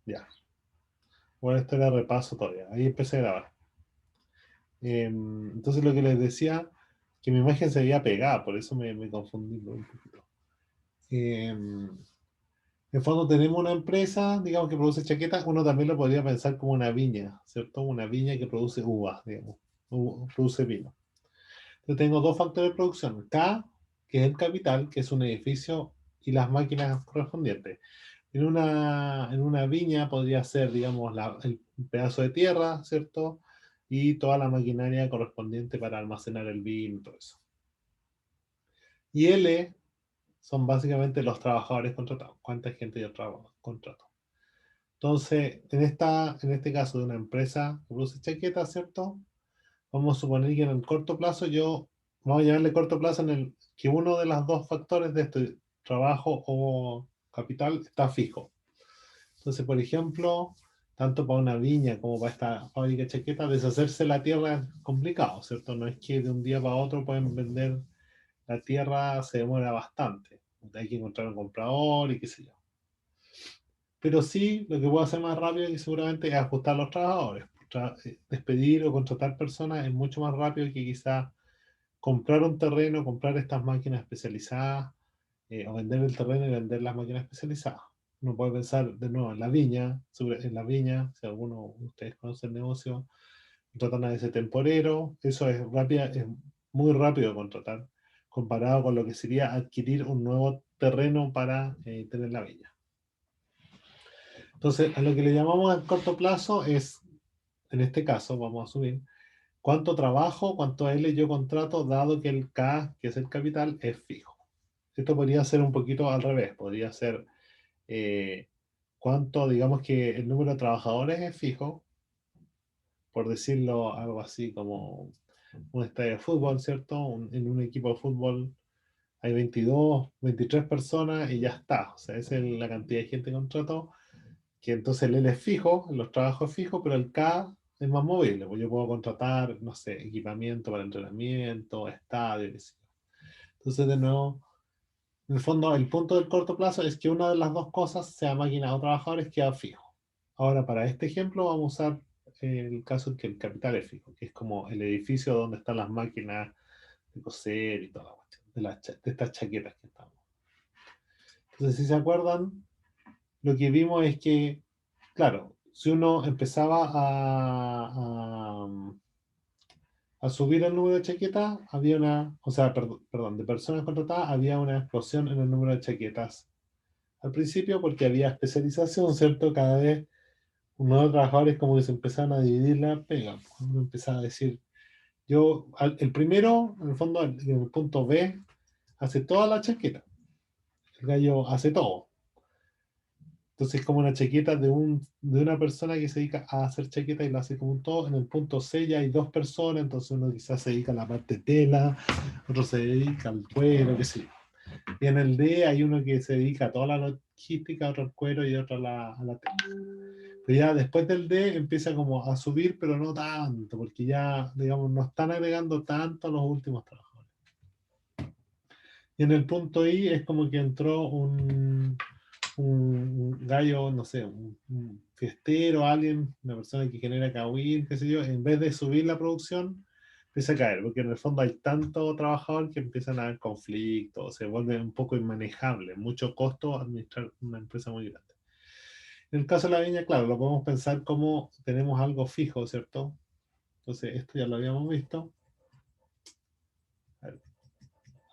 Ya. Bueno, esto era repaso todavía. Ahí empecé a grabar. Entonces lo que les decía, que mi imagen se veía pegada, por eso me confundí un poquito. En el fondo tenemos una empresa, digamos, que produce chaquetas. Uno también lo podría pensar como una viña, ¿cierto? Una viña que produce uvas, digamos. Produce vino. Yo tengo dos factores de producción. K, que es el capital, que es un edificio, y las máquinas correspondientes. En una viña podría ser, digamos, el pedazo de tierra, ¿cierto? Y toda la maquinaria correspondiente para almacenar el vino y todo eso. Y L son básicamente los trabajadores contratados. ¿Cuánta gente yo contrato? Entonces, en este caso de una empresa que produce chaquetas, ¿cierto? Vamos a suponer que en el corto plazo vamos a llamarle corto plazo que uno de los dos factores de este trabajo o capital está fijo. Entonces, por ejemplo, tanto para una viña como para esta fábrica de chaquetas, deshacerse la tierra es complicado, ¿cierto? No es que de un día para otro pueden vender la tierra, se demora bastante. Hay que encontrar un comprador y qué sé yo. Pero sí, lo que puedo hacer más rápido y seguramente es ajustar a los trabajadores. Despedir o contratar personas es mucho más rápido que quizás comprar un terreno, comprar estas máquinas especializadas, o vender el terreno y vender las máquinas especializadas. Uno puede pensar de nuevo en la viña, en la viña, si alguno de ustedes conoce el negocio, contratan a ese temporero, eso es muy rápido de contratar, comparado con lo que sería adquirir un nuevo terreno para tener la viña. Entonces, a lo que le llamamos a corto plazo es, en este caso, vamos a asumir, cuánto trabajo, cuánto L yo contrato, dado que el K, que es el capital, es fijo. Esto podría ser un poquito al revés, podría ser eh, cuánto, digamos que el número de trabajadores es fijo, por decirlo algo así como un estadio de fútbol, ¿cierto? En un equipo de fútbol hay 22, 23 personas y ya está. O sea, esa es la cantidad de gente que contrató, que entonces el L es fijo, los trabajos es fijo, pero el K es más movible, pues yo puedo contratar, no sé, equipamiento para entrenamiento, estadio, qué sé yo. Entonces, de nuevo, en el fondo, el punto del corto plazo es que una de las dos cosas, sea máquina o trabajadores, queda fijo. Ahora, para este ejemplo, vamos a usar el caso en que el capital es fijo, que es como el edificio donde están las máquinas de coser y toda la cuestión, de estas chaquetas que estamos. Entonces, si se acuerdan, lo que vimos es que, claro, si uno empezaba a subir el número de chaquetas, había o sea, perdón, de personas contratadas, había una explosión en el número de chaquetas. Al principio, porque había especialización, ¿cierto? Cada vez unos trabajadores como que se empezaban a dividir la pega. Uno empezaba a decir, el primero, en el fondo, en el punto B, hace toda la chaqueta. El gallo hace todo. Entonces es como una chaqueta de una persona que se dedica a hacer chaqueta y lo hace como un todo. En el punto C ya hay dos personas, entonces uno quizás se dedica a la parte de tela, otro se dedica al cuero, qué sé yo. Y en el D hay uno que se dedica a toda la logística, otro al cuero y otro a la tela. Pero ya después del D empieza como a subir, pero no tanto, porque ya, digamos, no están agregando tanto a los últimos trabajadores. Y en el punto I es como que entró un gallo, no sé, un fiestero, alguien, una persona que genera kawin, qué sé yo, en vez de subir la producción, empieza a caer, porque en el fondo hay tanto trabajador que empiezan a haber conflictos, se vuelve un poco inmanejable, mucho costo administrar una empresa muy grande. En el caso de la viña, claro, lo podemos pensar como tenemos algo fijo, ¿cierto? Entonces, esto ya lo habíamos visto. A ver,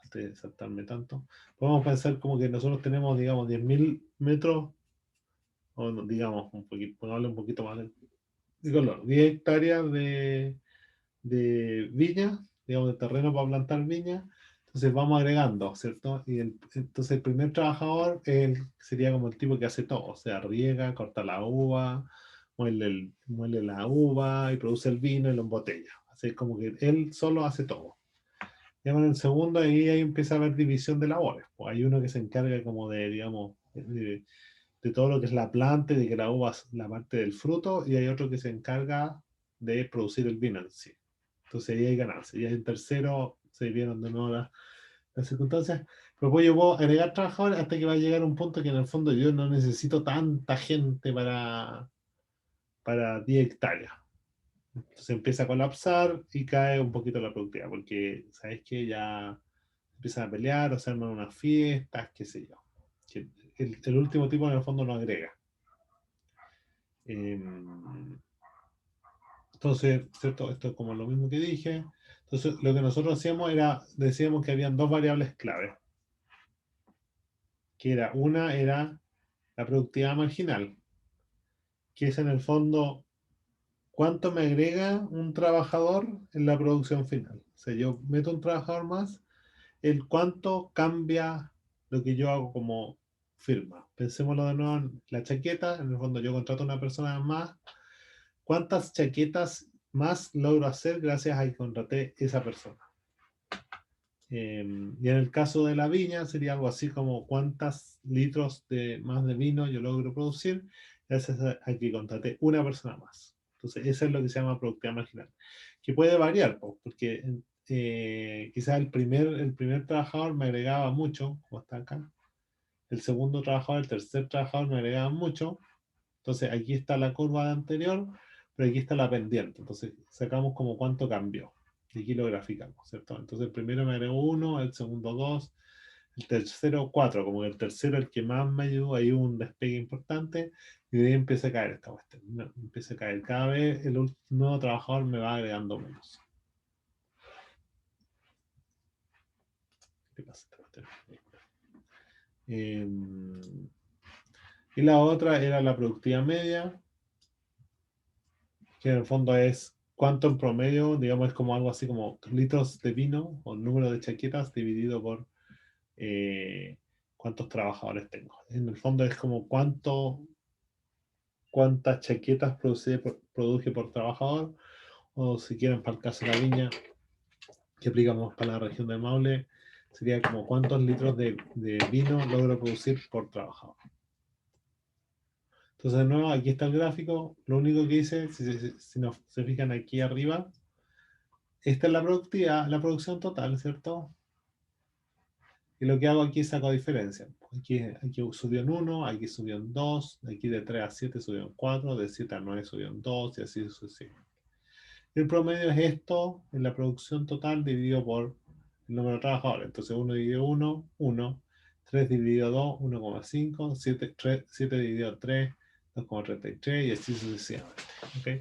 antes de saltarme tanto. Podemos pensar como que nosotros tenemos, digamos, 10.000 metros, o digamos, un poquito, pongámosle un poquito más de color, 10 hectáreas de viña, digamos, de terreno para plantar viña. Entonces vamos agregando, ¿cierto? Entonces el primer trabajador sería como el tipo que hace todo, o sea, riega, corta la uva, muele la uva y produce el vino y lo embotella. Así como que él solo hace todo. Ya con el segundo ahí empieza a haber división de labores. Pues hay uno que se encarga como de, digamos, de todo lo que es la planta y de que la uva es la parte del fruto, y hay otro que se encarga de producir el vino en sí. Entonces ahí hay ganancias. Y en tercero se vieron de nuevo las circunstancias. Después yo puedo agregar trabajadores hasta que va a llegar un punto que en el fondo yo no necesito tanta gente para 10 hectáreas. Entonces empieza a colapsar y cae un poquito la productividad, porque sabes que ya empiezan a pelear o se arman unas fiestas, qué sé yo. Que el último tipo en el fondo no agrega. Entonces, ¿cierto? Esto es como lo mismo que dije. Entonces, lo que nosotros hacíamos era, decíamos que habían dos variables clave, que era la productividad marginal, que es en el fondo cuánto me agrega un trabajador en la producción final. O sea, yo meto un trabajador más, el cuánto cambia lo que yo hago como firma. Pensémoslo de nuevo en la chaqueta, en el fondo yo contrato a una persona más, ¿cuántas chaquetas más logro hacer gracias a que contraté esa persona? Y en el caso de la viña sería algo así como cuántos litros más de vino yo logro producir gracias a que contraté una persona más. Entonces, eso es lo que se llama productividad marginal, que puede variar, porque quizás el primer trabajador me agregaba mucho, como está acá, el segundo trabajador, el tercer trabajador me agregaba mucho, entonces aquí está la curva de anterior, pero aquí está la pendiente. Entonces sacamos como cuánto cambió. Y aquí lo graficamos, ¿cierto? Entonces el primero me agregó 1, el segundo 2, el tercero 4. Como que el tercero el que más me ayudó, hay un despegue importante. Y de ahí empieza a caer esta cuestión. Empieza a caer. Cada vez el nuevo trabajador me va agregando menos. ¿Qué pasa esta cuestión? Y la otra era la productividad media, que en el fondo es cuánto en promedio, digamos, es como algo así como litros de vino o número de chaquetas dividido por eh, cuántos trabajadores tengo. En el fondo es como cuántas chaquetas produje por trabajador, o si quieren para el caso de la viña, que aplicamos para la región del Maule, sería como cuántos litros de vino logro producir por trabajador. Entonces, de nuevo, aquí está el gráfico. Lo único que hice, si nos se fijan aquí arriba, esta es la productividad, la producción total, ¿cierto? Y lo que hago aquí es saco diferencia. Aquí subió en 1, aquí subió en 2, aquí de 3 a 7 subió en 4, de 7 a 9 subió en 2 y así sucesivamente. El promedio es esto en la producción total dividido por el número de trabajadores. Entonces 1 dividido 1, 1, 3 dividido 2, 1,5, 7 dividido 3, 2,33 y así sucesivamente. ¿Okay?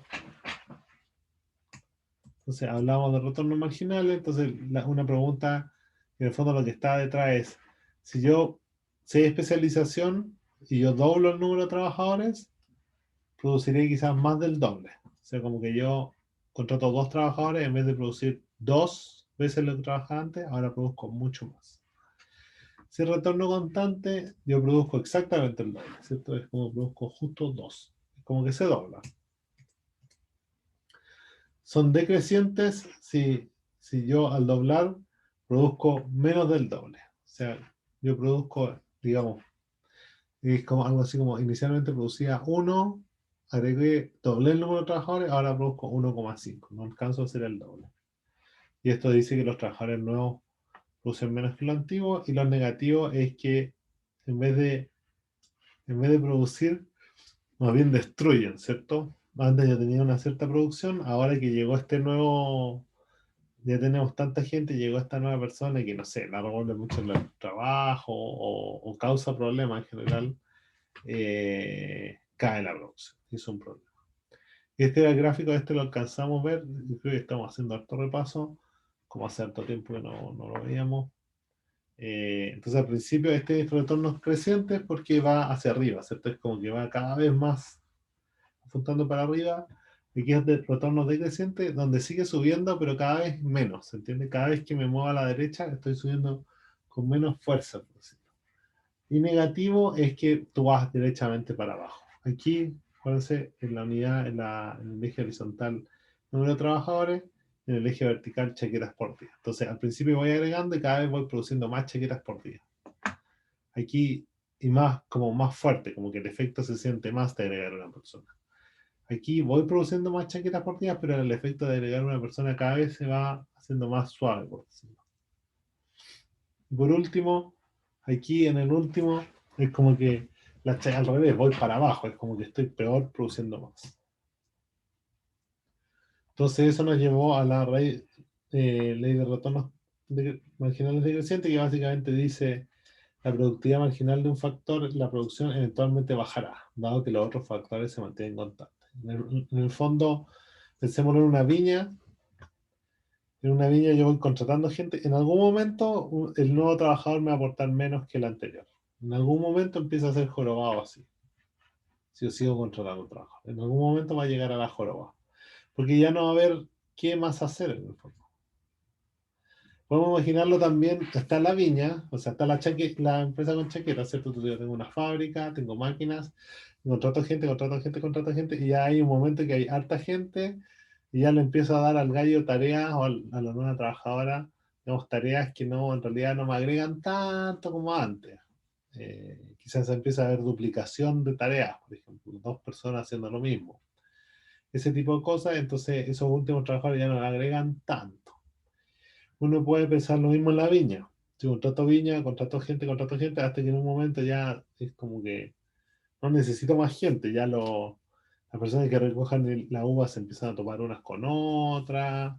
Entonces hablamos de retornos marginales, entonces una pregunta, en el fondo lo que está detrás es, si yo sé especialización y yo doblo el número de trabajadores, produciré quizás más del doble. O sea, como que yo contrato 2 trabajadores, en vez de producir 2 veces lo que trabajaba antes, ahora produzco mucho más. Si retorno constante, yo produzco exactamente el doble, ¿cierto? Es como produzco justo 2. Es como que se dobla. Son decrecientes si yo al doblar produzco menos del doble. O sea, yo produzco, digamos, es como algo así como inicialmente producía 1, agregué, doblé el número de trabajadores, ahora produzco 1,5. No alcanzo a hacer el doble. Y esto dice que los trabajadores nuevos producen menos que los antiguos, y lo negativo es que en vez de, en vez de producir, más bien destruyen, ¿cierto? Antes ya tenía una cierta producción, ahora que llegó este nuevo, ya tenemos tanta gente, llegó esta nueva persona que no sé, la revuelve mucho en el trabajo o causa problemas en general, cae la producción. Es un problema. Este era el gráfico, este lo alcanzamos a ver. Yo creo que estamos haciendo harto repaso, como hace harto tiempo que no lo veíamos. Entonces al principio este retorno es creciente porque va hacia arriba, ¿cierto? Es como que va cada vez más apuntando para arriba. Aquí es de retorno decreciente, donde sigue subiendo, pero cada vez menos, ¿se entiende? Cada vez que me muevo a la derecha, estoy subiendo con menos fuerza, por decirlo. Y negativo es que tú vas derechamente para abajo. Aquí, acuérdense, en la unidad, en el eje horizontal, número de trabajadores, en el eje vertical, chaquetas por día. Entonces, al principio voy agregando y cada vez voy produciendo más chaquetas por día. Aquí, y más, como más fuerte, como que el efecto se siente más de agregar una persona. Aquí voy produciendo más chaquetas por día, pero el efecto de agregar una persona cada vez se va haciendo más suave, por decirlo. Y por último, Aquí en el último es como que al revés, voy para abajo, es como que estoy peor produciendo más. Entonces eso nos llevó a la ley de retornos marginales decrecientes, que básicamente dice la productividad marginal de un factor, la producción eventualmente bajará, dado que los otros factores se mantienen constantes. En el fondo, pensémoslo en una viña yo voy contratando gente, en algún momento el nuevo trabajador me va a aportar menos que el anterior. En algún momento empieza a ser jorobado así, si yo sigo contratando trabajo. En algún momento va a llegar a la joroba, porque ya no va a haber qué más hacer en el fondo. Podemos imaginarlo también, está la viña, o sea, está la empresa con chaqueta, ¿cierto? Yo tengo una fábrica, tengo máquinas, contrato gente, y ya hay un momento que hay harta gente, y ya le empiezo a dar al gallo tareas, o a la nueva trabajadora, digamos, tareas que no, en realidad no me agregan tanto como antes. Quizás empieza a haber duplicación de tareas, por ejemplo, dos personas haciendo lo mismo. Ese tipo de cosas, entonces esos últimos trabajadores ya no le agregan tanto. Uno puede pensar lo mismo en la viña. Si contrato viña, contrato gente, hasta que en un momento ya es como que no necesito más gente. Las personas que recojan la uva se empiezan a tomar unas con otras.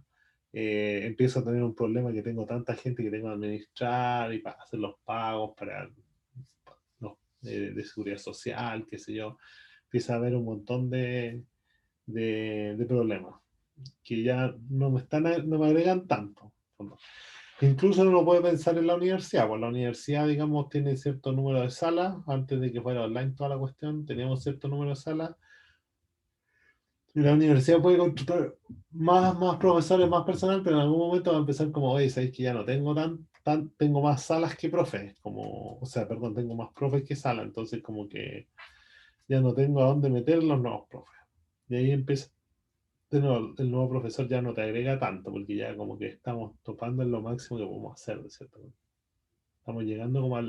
Empiezo a tener un problema que tengo tanta gente que tengo que administrar y para hacer los pagos para los de seguridad social, qué sé yo. Empieza a haber un montón de problemas que ya no me agregan tanto. Incluso uno lo puede pensar en la universidad, pues la universidad, digamos, tiene cierto número de salas, antes de que fuera online toda la cuestión, teníamos cierto número de salas, y la universidad puede contratar más profesores, más personal, pero en algún momento va a empezar como, oye, sabéis que ya no tengo tengo más salas que profes, como, o sea, perdón, tengo más profes que salas, entonces como que ya no tengo a dónde meter los nuevos profes. Y ahí empieza, de nuevo, el nuevo profesor ya no te agrega tanto, porque ya como que estamos topando en lo máximo que podemos hacer, de cierto modo. Estamos llegando como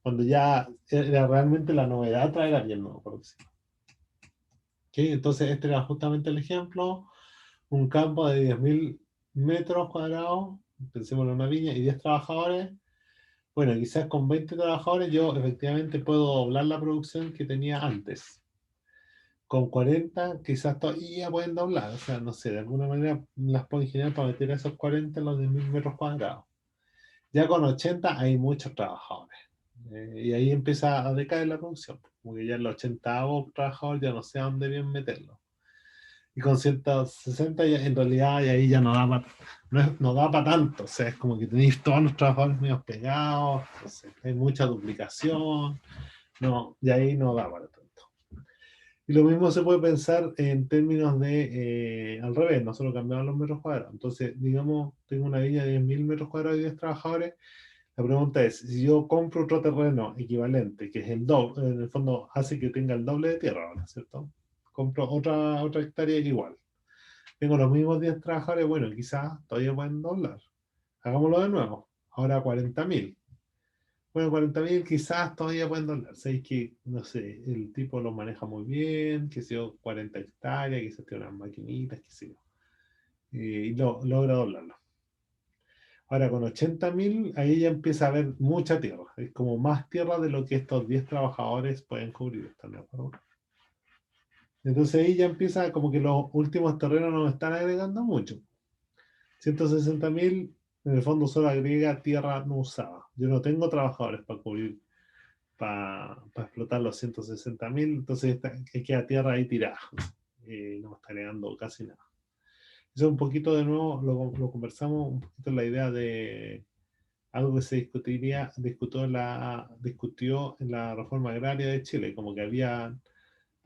cuando ya era realmente la novedad traer a alguien nuevo, por decirlo. ¿Ok? Entonces este era justamente el ejemplo, un campo de 10.000 metros cuadrados, pensemos en una viña, y 10 trabajadores. Bueno, quizás con 20 trabajadores yo efectivamente puedo doblar la producción que tenía antes. Con 40 quizás todavía pueden doblar, o sea, no sé, de alguna manera las puedo ingeniar para meter a esos 40 en los 10.000 metros cuadrados. Ya con 80 hay muchos trabajadores. Y ahí empieza a decaer la producción. Como que ya en los 80 trabajadores ya no sé a dónde bien meterlo. Y con 160 ya, en realidad y ahí ya no da para no da para tanto. O sea, es como que tenéis todos los trabajadores medio pegados. Entonces, hay mucha duplicación. No, y ahí no da para tanto. Y lo mismo se puede pensar en términos de, al revés, nosotros cambiamos los metros cuadrados. Entonces, digamos, tengo una viña de 10.000 metros cuadrados y 10 trabajadores. La pregunta es, si yo compro otro terreno equivalente, que es el doble, en el fondo hace que tenga el doble de tierra ahora, ¿cierto? Compro otra hectárea igual. Tengo los mismos 10 trabajadores, bueno, quizás todavía pueden doblar. Hagámoslo de nuevo. Ahora 40.000. Bueno, 40.000 quizás todavía pueden doblar. Sabéis que, no sé, el tipo lo maneja muy bien, que sé yo, 40 hectáreas, quizás tiene unas maquinitas, qué sé yo. Y logra doblarlo. Ahora con 80.000, ahí ya empieza a haber mucha tierra. Es como más tierra de lo que estos 10 trabajadores pueden cubrir. ¿Están de acuerdo? Entonces ahí ya empieza como que los últimos terrenos nos están agregando mucho. 160.000, en el fondo solo agrega tierra no usada. Yo no tengo trabajadores para cubrir, para explotar los 160.000, entonces queda tierra ahí tirada. No me está agregando casi nada. Eso un poquito de nuevo, lo conversamos, un poquito la idea de algo que se discutió en la reforma agraria de Chile, como que había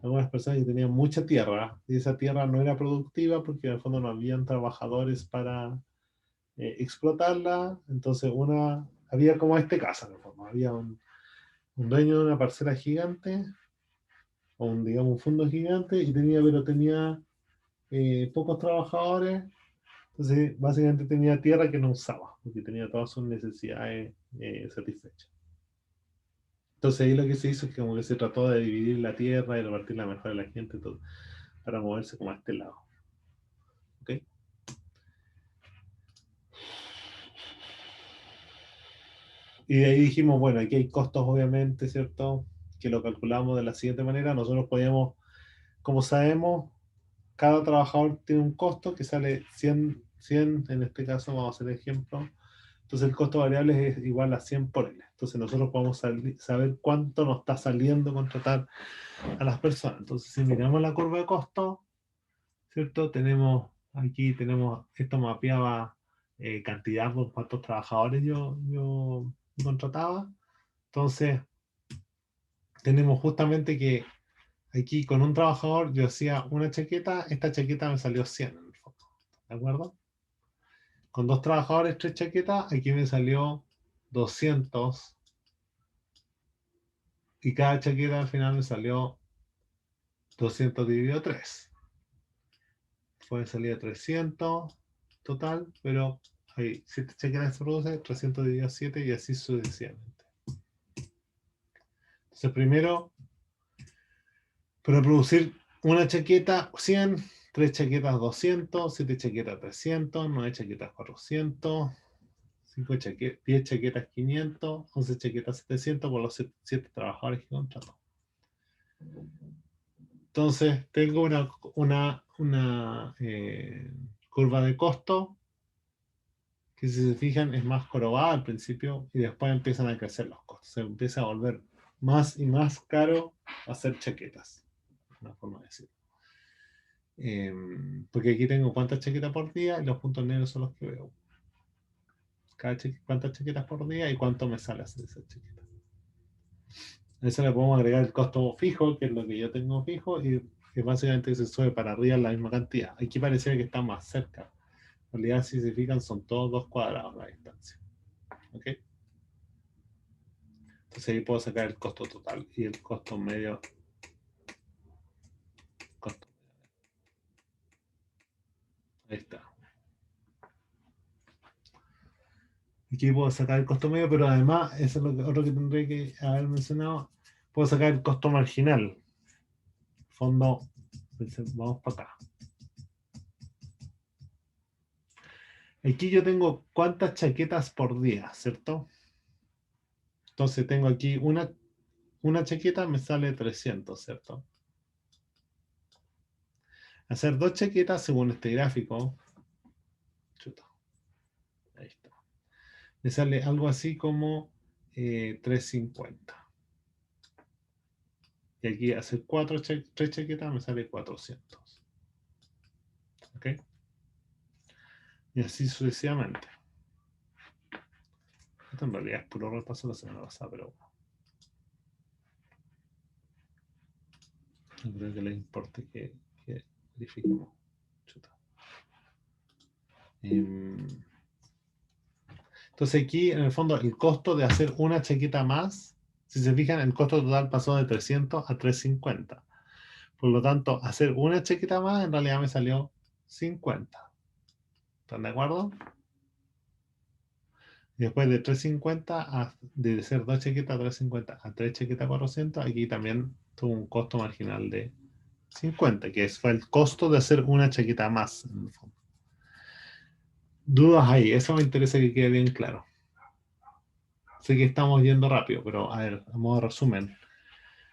algunas personas que tenían mucha tierra y esa tierra no era productiva porque en el fondo no habían trabajadores para explotarla, entonces había como este caso, en el fondo, había un dueño de una parcela gigante o digamos un fondo gigante y pero tenía pocos trabajadores. Entonces, básicamente tenía tierra que no usaba, porque tenía todas sus necesidades satisfechas. Entonces ahí lo que se hizo es que como que se trató de dividir la tierra y repartirla mejor a la gente todo, para moverse como a este lado. ¿Ok? Y de ahí dijimos, bueno, aquí hay costos obviamente, ¿cierto? Que lo calculamos de la siguiente manera. Nosotros podíamos, como sabemos, cada trabajador tiene un costo que sale 100 en este caso vamos a hacer el ejemplo. Entonces el costo variable es igual a 100 por L. Entonces nosotros podemos saber cuánto nos está saliendo contratar a las personas. Entonces si miramos la curva de costo, ¿cierto? Tenemos, esto mapeaba cantidad por cuántos trabajadores yo contrataba. Entonces tenemos justamente que aquí con un trabajador yo hacía una chaqueta, esta chaqueta me salió 100 en el fondo. ¿De acuerdo? Con dos trabajadores, tres chaquetas, aquí me salió 200 y cada chaqueta al final me salió 200 dividido 3. Puede salir 300 total, pero hay 7 chaquetas que se producen, 300 dividido 7 y así sucesivamente. Entonces primero, para producir una chaqueta 100, 3 chaquetas 200, 7 chaquetas 300, 9 chaquetas 400, 10 chaquetas 500, 11 chaquetas 700 por los 7 trabajadores que contrato. Entonces tengo una curva de costo que si se fijan es más jorobada al principio y después empiezan a crecer los costos. Se empieza a volver más y más caro hacer chaquetas. Una forma de decirlo. Porque aquí tengo cuántas chaquetas por día y los puntos negros son los que veo. Cuántas chaquetas por día y cuánto me sale hacer esas chaquetas. A eso le podemos agregar el costo fijo, que es lo que yo tengo fijo, y que básicamente se sube para arriba en la misma cantidad. Aquí pareciera que está más cerca. En realidad, si se fijan, son todos 2 cuadrados la distancia. ¿Ok? Entonces ahí puedo sacar el costo total y el costo medio. Costo. Ahí está. Aquí puedo sacar el costo medio, pero además, eso es lo otro que tendré que haber mencionado, puedo sacar el costo marginal. Fondo, vamos para acá. Aquí yo tengo cuántas chaquetas por día, ¿cierto? Entonces tengo aquí una chaqueta me sale 300, ¿cierto? Hacer dos chaquetas según este gráfico, chuta, ahí está, me sale algo así como 350. Y aquí hacer tres chaquetas me sale 400. ¿Ok? Y así sucesivamente. Esto en realidad es puro repaso de la semana pasada, pero bueno. No creo que les importe que verifiquemos. Chuta. Entonces aquí, en el fondo, el costo de hacer una chaqueta más, si se fijan, el costo total pasó de 300 a 350. Por lo tanto, hacer una chaqueta más en realidad me salió 50. ¿Están de acuerdo? Y después de 350, de ser dos chaquetas a 350 a tres chaquetas 400, aquí también tuvo un costo marginal de 50, que fue el costo de hacer una chaqueta más, en el fondo. Dudas ahí, eso me interesa que quede bien claro. Sé que estamos yendo rápido, pero a ver, a modo de resumen.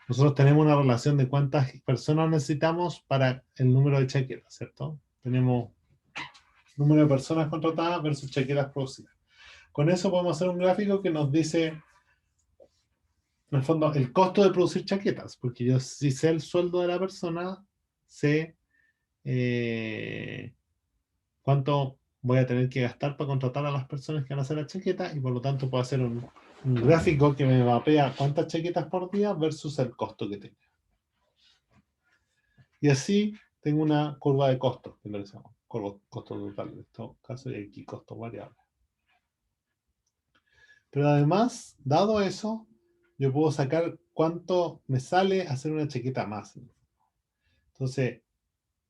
Nosotros tenemos una relación de cuántas personas necesitamos para el número de chaquetas, ¿cierto? Tenemos número de personas contratadas versus chaquetas producidas. Con eso podemos hacer un gráfico que nos dice, en el fondo, el costo de producir chaquetas, porque yo si sé el sueldo de la persona, sé cuánto voy a tener que gastar para contratar a las personas que van a hacer la chaqueta y por lo tanto puedo hacer un gráfico que me mapea cuántas chaquetas por día versus el costo que tengo. Y así tengo una curva de costos, que lo decimos, costo total en este caso, y aquí costo variable. Pero además, dado eso, yo puedo sacar cuánto me sale hacer una chaqueta más. Entonces,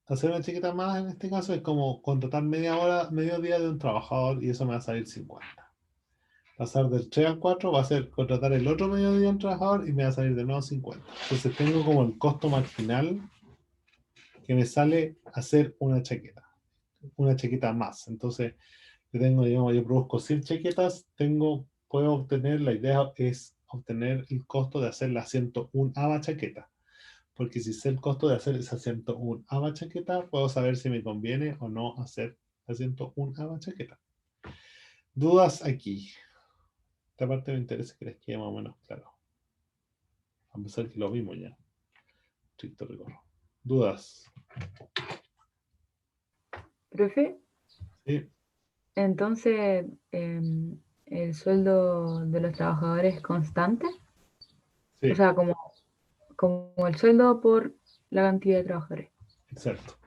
hacer una chaqueta más en este caso es como contratar media hora, medio día de un trabajador y eso me va a salir 50. Pasar del 3 al 4 va a ser contratar el otro medio día de un trabajador y me va a salir de nuevo 50. Entonces tengo como el costo marginal que me sale hacer una chaqueta más. Entonces, yo tengo, digamos, yo produzco 100 chaquetas, tengo puedo obtener, la idea es obtener el costo de hacer la 101ª chaqueta. Porque si sé el costo de hacer esa 101ª chaqueta, puedo saber si me conviene o no hacer la 101ª chaqueta. Dudas aquí. Esta parte me interesa que les quede más o menos claro. A pesar que lo vimos ya. Estricto rigor. ¿Dudas? Profe, Sí, entonces, ¿el sueldo de los trabajadores es constante? O sí, sea, como el sueldo por la cantidad de trabajadores. exacto.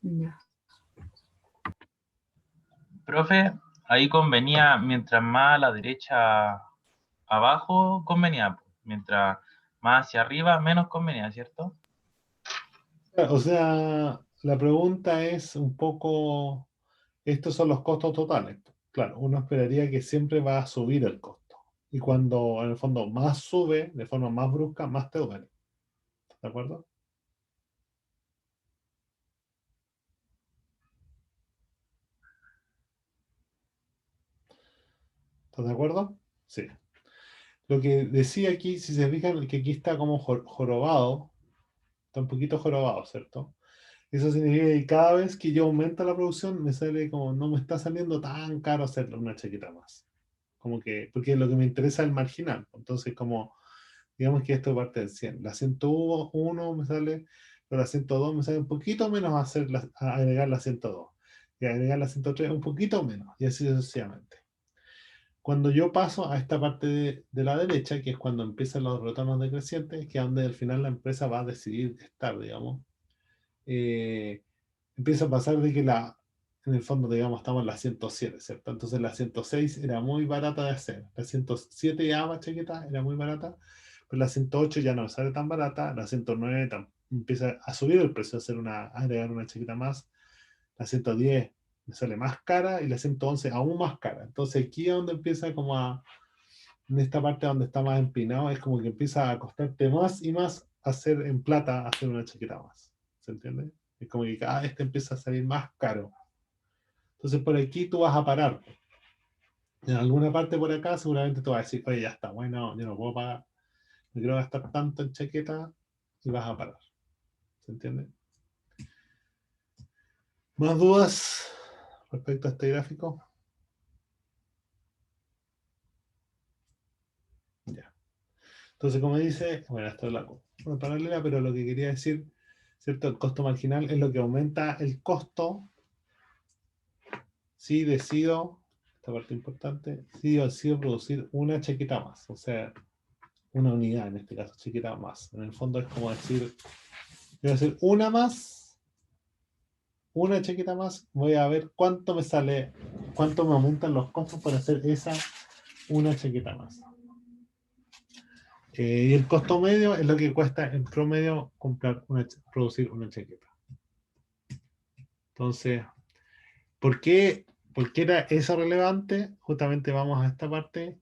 Ya. Profe, ahí convenía, mientras más a la derecha abajo, convenía. Mientras más hacia arriba, menos convenía, ¿cierto? O sea, la pregunta es un poco, estos son los costos totales. Claro, uno esperaría que siempre va a subir el costo. Y cuando en el fondo más sube, de forma más brusca, más te duele. ¿De acuerdo? ¿Estás de acuerdo? Sí. Lo que decía aquí, si se fijan, que aquí está como jorobado, está un poquito jorobado, ¿cierto? Eso significa que cada vez que yo aumento la producción, me sale como, no me está saliendo tan caro hacer una chaqueta más. Como que, porque lo que me interesa es el marginal. Entonces, como, digamos que esto parte del 100. La 101 me sale, pero la 102 me sale un poquito menos a agregar la 102. Y agregar la 103 un poquito menos, y así sucesivamente. Cuando yo paso a esta parte de la derecha, que es cuando empiezan los retornos decrecientes, que es donde al final la empresa va a decidir estar, digamos, eh, empieza a pasar de que en el fondo, digamos, estamos en la 107, ¿cierto? Entonces la 106 era muy barata de hacer. La 107 ya más chaqueta era muy barata, pero la 108 ya no me sale tan barata. La 109 empieza a subir el precio, a agregar una chaqueta más. La 110 me sale más cara y la 111 aún más cara. Entonces aquí es donde empieza en esta parte donde está más empinado, es como que empieza a costarte más y más hacer en plata, hacer una chaqueta más. ¿Se entiende? Es como que cada vez te empieza a salir más caro. Entonces por aquí tú vas a parar. En alguna parte por acá seguramente tú vas a decir, oye, ya está, bueno, yo no puedo pagar, no quiero gastar tanto en chaqueta y vas a parar. ¿Se entiende? ¿Más dudas respecto a este gráfico? Ya. Entonces, como dice, bueno, esto es una paralela, pero lo que quería decir, ¿cierto? El costo marginal es lo que aumenta el costo si decido, esta parte importante, si decido producir una chaqueta más, o sea, una unidad en este caso, chaqueta más. En el fondo es como decir, voy a hacer una más, una chaqueta más, voy a ver cuánto me sale, cuánto me aumentan los costos para hacer esa una chaqueta más. Y el costo medio es lo que cuesta en promedio producir una chaqueta. Entonces, ¿por qué era eso relevante? Justamente vamos a esta parte.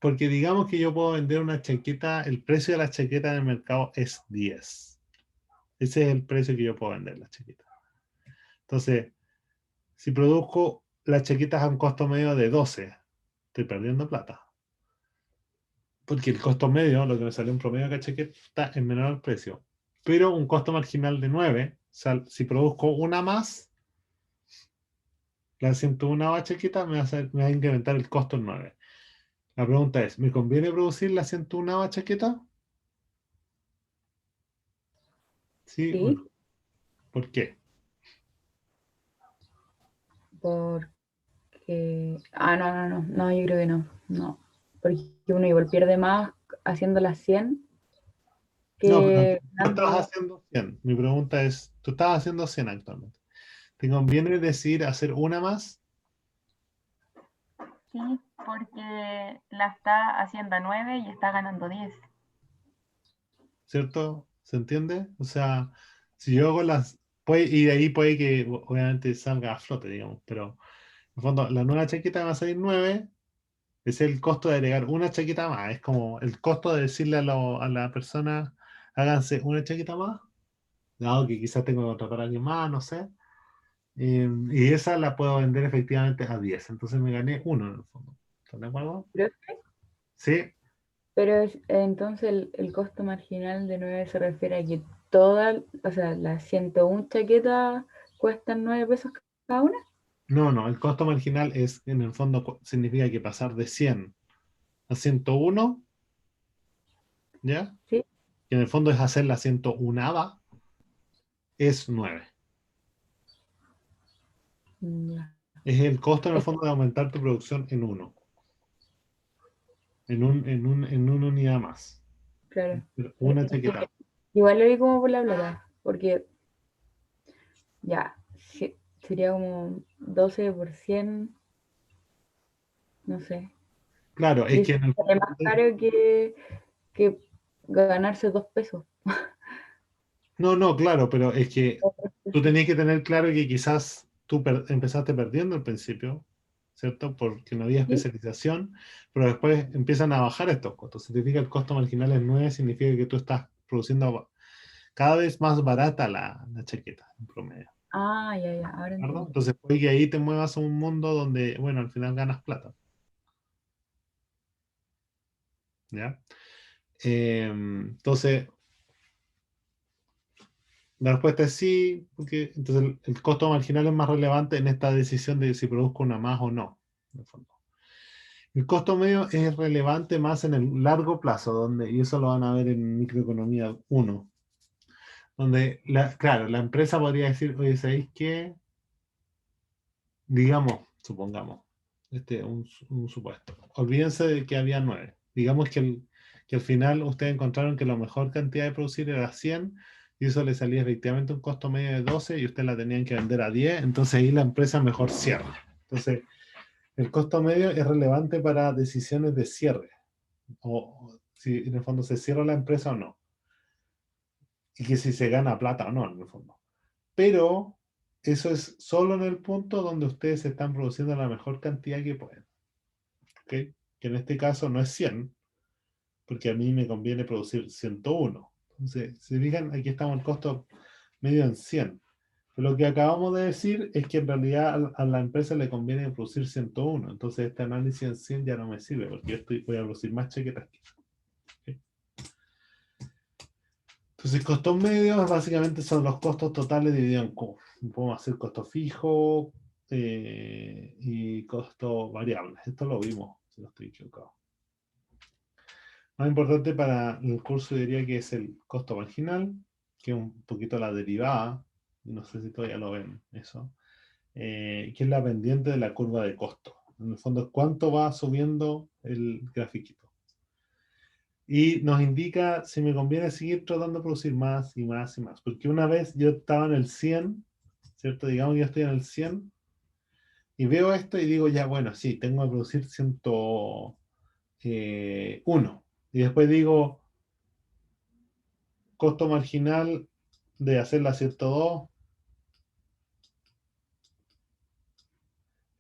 Porque digamos que yo puedo vender una chaqueta, el precio de la chaqueta en el mercado es 10. Ese es el precio que yo puedo vender la chaqueta. Entonces, si produzco las chaquetas a un costo medio de 12, estoy perdiendo plata. Porque el costo medio, lo que me sale un promedio de cada chaqueta, es menor al precio. Pero un costo marginal de 9, o sea, si produzco una más, la 101 chaqueta me va a incrementar el costo en 9. La pregunta es, ¿me conviene producir la 101 chaqueta? ¿Sí o Sí, no? ¿Por qué? porque... Ah, no, yo creo que no. No. Porque uno igual pierde más haciendo las 100 No, pero que tú estás ganando. haciendo 100. Mi pregunta es, tú estás haciendo 100 actualmente. ¿Te conviene decidir hacer una más? Sí, porque la está haciendo a 9 y está ganando 10. ¿Cierto? ¿Se entiende? O sea, si yo hago y de ahí puede que obviamente salga a flote, digamos, pero en el fondo la nueva chaqueta me va a salir 9, es el costo de agregar una chaqueta más. Es como el costo de decirle a la persona, háganse una chaqueta más, dado que quizás tengo que contratar a alguien más, no sé. Y esa la puedo vender efectivamente a 10. Entonces me gané uno en el fondo. ¿Están de acuerdo? Pero, Sí, entonces el costo marginal de 9 se refiere a que todas, o sea, las 101 chaquetas cuestan 9 pesos cada una. no, el costo marginal es, en el fondo, significa que pasar de 100 a 101, ¿ya? Sí. Que en el fondo es hacer la 101ava, es 9. Ya. Es el costo en el Es- fondo de aumentar tu producción en 1, en una unidad más. claro. Una Es que chaqueta. igual lo vi como por la plata, porque ya, sería como 12 por 100, no sé. Claro, es Y que en el sale fondo, más caro que ganarse 2 pesos. no, claro, pero es que tú tenías que tener claro que quizás tú empezaste perdiendo al principio, ¿cierto? Porque no había ¿Sí? especialización, pero después empiezan a bajar estos costos. Significa que el costo marginal es 9, significa que tú estás produciendo cada vez más barata la chaqueta en promedio, Ah, ya, ahora ¿verdad? entiendo. Entonces puede que ahí te muevas a un mundo donde, bueno, al final ganas plata, ¿ya? Entonces, la respuesta es sí, porque entonces el costo marginal es más relevante en esta decisión de si produzco una más o no, en el fondo. El costo medio es relevante más en el largo plazo, y eso lo van a ver en microeconomía 1, donde, claro, la empresa podría decir, oye, ¿sabéis qué? Digamos, supongamos, un supuesto. Olvídense de que había 9. Digamos que al final ustedes encontraron que la mejor cantidad de producir era 100 y eso le salía efectivamente un costo medio de 12 y ustedes la tenían que vender a 10, entonces ahí la empresa mejor cierra. Entonces, el costo medio es relevante para decisiones de cierre, o si en el fondo se cierra la empresa o no, y que si se gana plata o no, en el fondo. Pero eso es solo en el punto donde ustedes están produciendo la mejor cantidad que pueden. ¿Ok? Que en este caso no es 100, porque a mí me conviene producir 101. Entonces, si fijan, aquí estamos el costo medio en 100. Pero lo que acabamos de decir es que en realidad a la empresa le conviene producir 101. Entonces, este análisis en 100 ya no me sirve, porque voy a producir más chaquetas. ¿Ok? Entonces, costos medios básicamente son los costos totales divididos en Q. Podemos hacer costo fijo y costo variable. Esto lo vimos, si no estoy equivocado. Más importante para el curso diría que es el costo marginal, que es un poquito la derivada, y no sé si todavía lo ven eso, que es la pendiente de la curva de costo. En el fondo es cuánto va subiendo el grafiquito. Y nos indica si me conviene seguir tratando de producir más y más y más. Porque una vez yo estaba en el 100, ¿cierto? Digamos que yo estoy en el 100 y veo esto y digo, ya, bueno, sí, tengo que producir 101. Y después digo, costo marginal de hacer la 102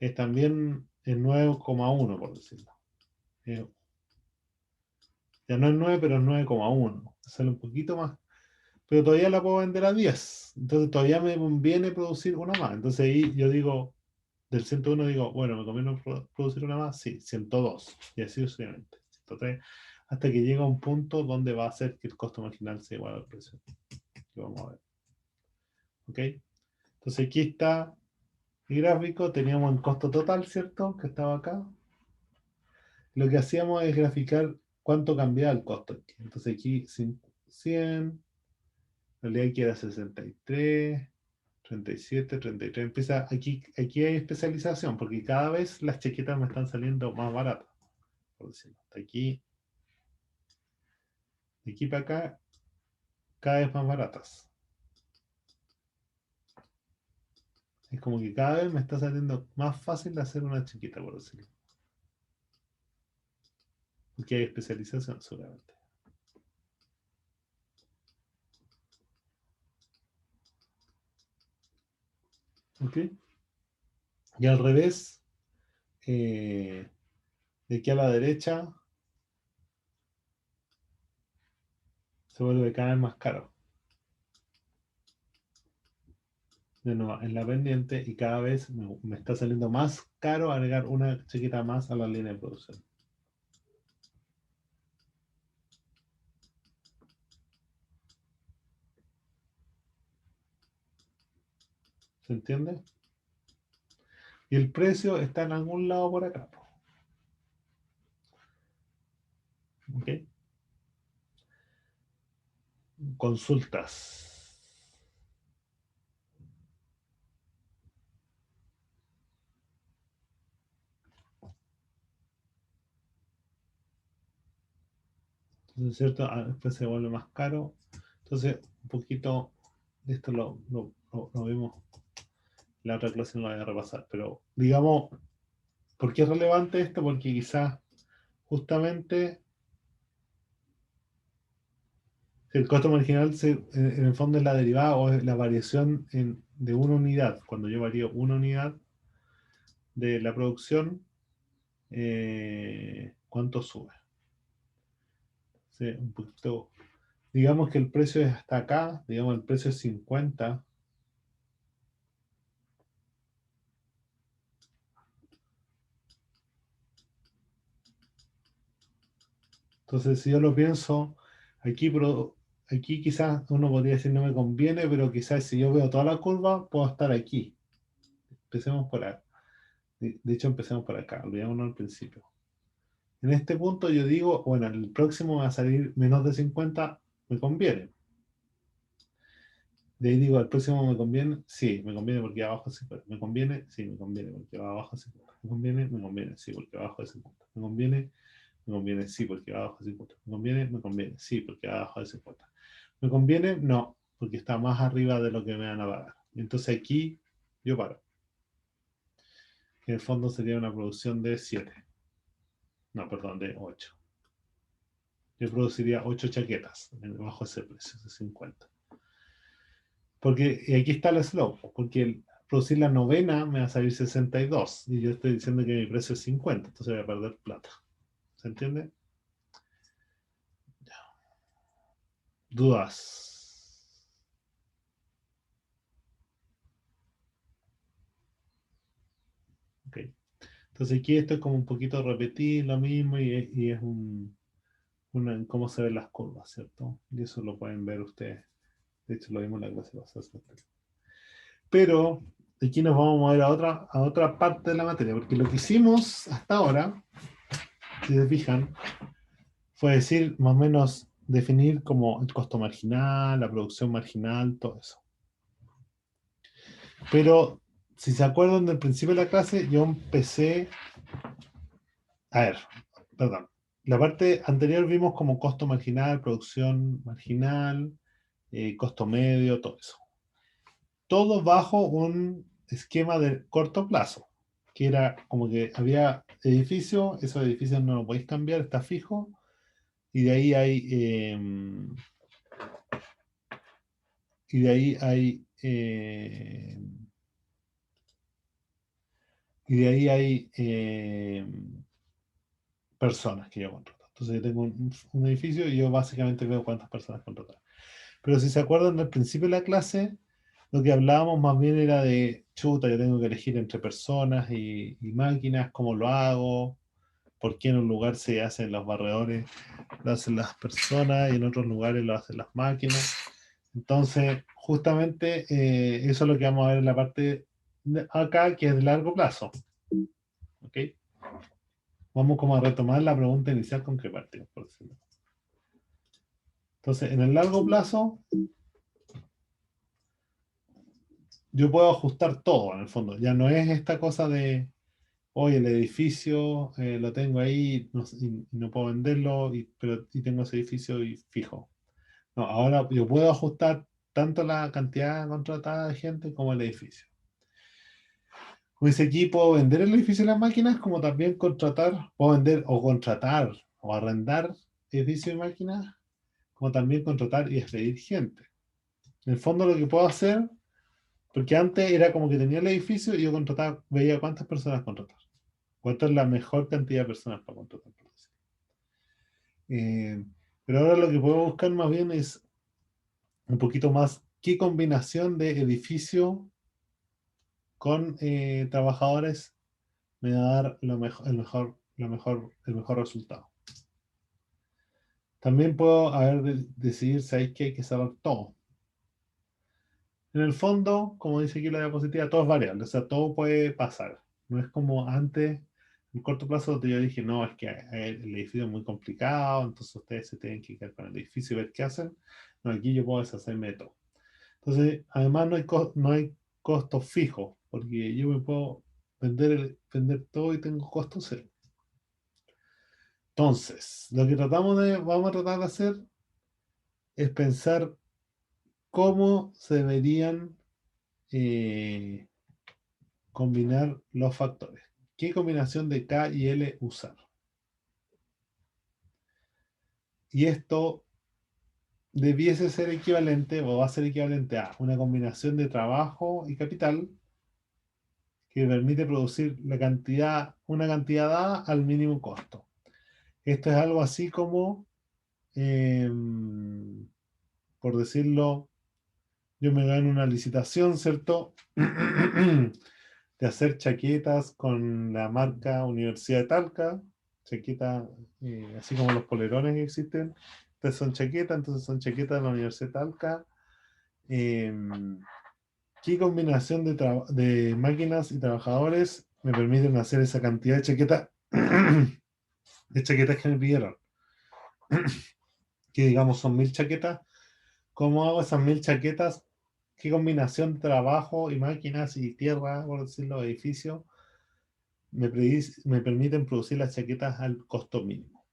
es también el 9,1, por decirlo. Eh, ya no es 9, pero es 9,1. Sale un poquito más. Pero todavía la puedo vender a 10. Entonces todavía me conviene producir una más. Entonces ahí yo digo, del 101 digo, bueno, ¿me conviene producir una más? Sí, 102. Y así sucesivamente. 103, hasta que llega un punto donde va a hacer que el costo marginal sea igual al precio. Lo vamos a ver. ¿Ok? Entonces aquí está el gráfico. Teníamos el costo total, ¿cierto? Que estaba acá. Lo que hacíamos es graficar cuánto cambiaba el costo. Entonces aquí 100, en realidad aquí era 63, 37, 33. Empieza, aquí hay especialización, porque cada vez las chaquetas me están saliendo más baratas, por decirlo. De aquí para acá, cada vez más baratas. Es como que cada vez me está saliendo más fácil hacer una chaqueta, por decirlo. Porque hay especialización, seguramente. ¿Ok? Y al revés, de aquí a la derecha, se vuelve cada vez más caro. de nuevo en la pendiente y cada vez me está saliendo más caro agregar una chaqueta más a la línea de producción. ¿Se entiende? Y el precio está en algún lado por acá. ¿Ok? Consultas. Entonces, ¿cierto? Después se vuelve más caro. Entonces, un poquito de esto lo vimos. La otra clase no la voy a repasar. Pero, digamos, ¿por qué es relevante esto? Porque quizás justamente el costo marginal en el fondo es la derivada o es la variación de una unidad. Cuando yo varío una unidad de la producción, ¿cuánto sube? Sí, un poquito. Digamos que el precio es hasta acá, digamos el precio es 50. Entonces, si yo lo pienso, aquí quizás uno podría decir no me conviene, pero quizás si yo veo toda la curva, puedo estar aquí. Empecemos por acá. De hecho, empecemos por acá, olvidémonos al principio. En este punto yo digo, bueno, el próximo va a salir menos de 50, me conviene. De ahí digo, ¿el próximo me conviene? Sí, me conviene porque va abajo de 50. ¿Me conviene? Sí, me conviene porque va abajo de 50. ¿Me conviene? Me conviene, sí, porque va abajo de 50. ¿Me conviene? Me conviene, sí, porque va abajo de 50. ¿Me conviene? Me conviene, sí, porque va abajo de 50. ¿Me conviene? No, porque está más arriba de lo que me van a pagar. Entonces aquí yo paro. Que en el fondo sería una producción de 7. No, perdón, de 8. Yo produciría 8 chaquetas bajo ese precio, de 50. Porque y aquí está el slope, porque producir la novena me va a salir 62 y yo estoy diciendo que mi precio es 50, entonces voy a perder plata. ¿Se entiende? Ya. ¿Dudas? Ok. Entonces aquí esto es como un poquito repetir lo mismo y es cómo se ven las curvas, ¿cierto? Y eso lo pueden ver ustedes. De hecho, lo vimos en la clase pasada. Pero aquí nos vamos a mover a otra parte de la materia, porque lo que hicimos hasta ahora, si se fijan, fue decir más o menos definir como el costo marginal, la producción marginal, todo eso. Pero si se acuerdan del principio de la clase, yo empecé. A ver, perdón. La parte anterior vimos como costo marginal, producción marginal, costo medio, todo eso. Todo bajo un esquema de corto plazo, que era como que había edificios, esos edificios no lo podéis cambiar, está fijo, y de ahí hay y de ahí hay personas que yo contrato. Entonces yo tengo un edificio y yo básicamente veo cuántas personas contratar. Pero si se acuerdan del principio de la clase, lo que hablábamos más bien era de, chuta, yo tengo que elegir entre personas y máquinas, cómo lo hago, por qué en un lugar se hacen los barredores, lo hacen las personas y en otros lugares lo hacen las máquinas. Entonces, justamente eso es lo que vamos a ver en la parte de acá, que es de largo plazo. ¿Ok? Vamos como a retomar la pregunta inicial con que partimos, por decirlo. Entonces, en el largo plazo, yo puedo ajustar todo en el fondo. Ya no es esta cosa de, oye, el edificio lo tengo ahí y no puedo venderlo, pero tengo ese edificio y fijo. No, ahora yo puedo ajustar tanto la cantidad contratada de gente como el edificio. Con ese equipo puedo vender el edificio y las máquinas, como también puedo vender o contratar o arrendar edificio y máquinas, como también contratar y despedir gente. En el fondo lo que puedo hacer, porque antes era como que tenía el edificio y yo contrataba, veía cuántas personas contratar. ¿Cuánta es la mejor cantidad de personas para contratar? Eh, pero ahora lo que puedo buscar más bien es un poquito más qué combinación de edificio con trabajadores me va a dar el mejor resultado. También puedo decidir si hay que cerrar todo. En el fondo, como dice aquí la diapositiva, todo es variable, o sea, todo puede pasar. No es como antes, en corto plazo, donde yo dije, no, es que el edificio es muy complicado, entonces ustedes se tienen que quedar con el edificio y ver qué hacen. No, aquí yo puedo deshacerme de todo. Entonces, además no hay costos fijos, porque yo me puedo vender todo y tengo costos cero. Entonces, lo que vamos a tratar de hacer es pensar cómo se deberían combinar los factores. ¿Qué combinación de K y L usar? Y esto debiese ser equivalente o va a ser equivalente a una combinación de trabajo y capital que permite producir una cantidad dada al mínimo costo. Esto es algo así como, por decirlo, yo me gano una licitación, ¿cierto? De hacer chaquetas con la marca Universidad de Talca, chaqueta, así como los polerones que existen. Entonces son chaquetas de la Universidad de Talca. ¿Qué combinación de máquinas y trabajadores me permiten hacer esa cantidad de chaquetas que me pidieron? Que digamos son 1000 chaquetas. ¿Cómo hago esas 1000 chaquetas? ¿Qué combinación de trabajo y máquinas y tierra, por decirlo, edificios, me permiten producir las chaquetas al costo mínimo?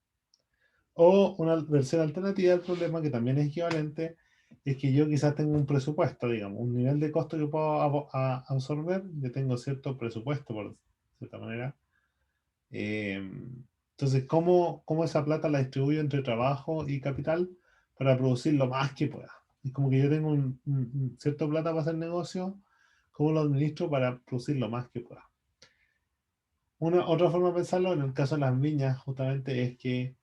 O una versión alternativa del problema, que también es equivalente, es que yo quizás tengo un presupuesto, digamos, un nivel de costo que puedo absorber. Yo tengo cierto presupuesto, por cierta manera. Entonces, ¿cómo esa plata la distribuyo entre trabajo y capital para producir lo más que pueda? Es como que yo tengo un cierto plata para hacer negocio, ¿cómo lo administro para producir lo más que pueda? Otra forma de pensarlo, en el caso de las viñas, justamente es que,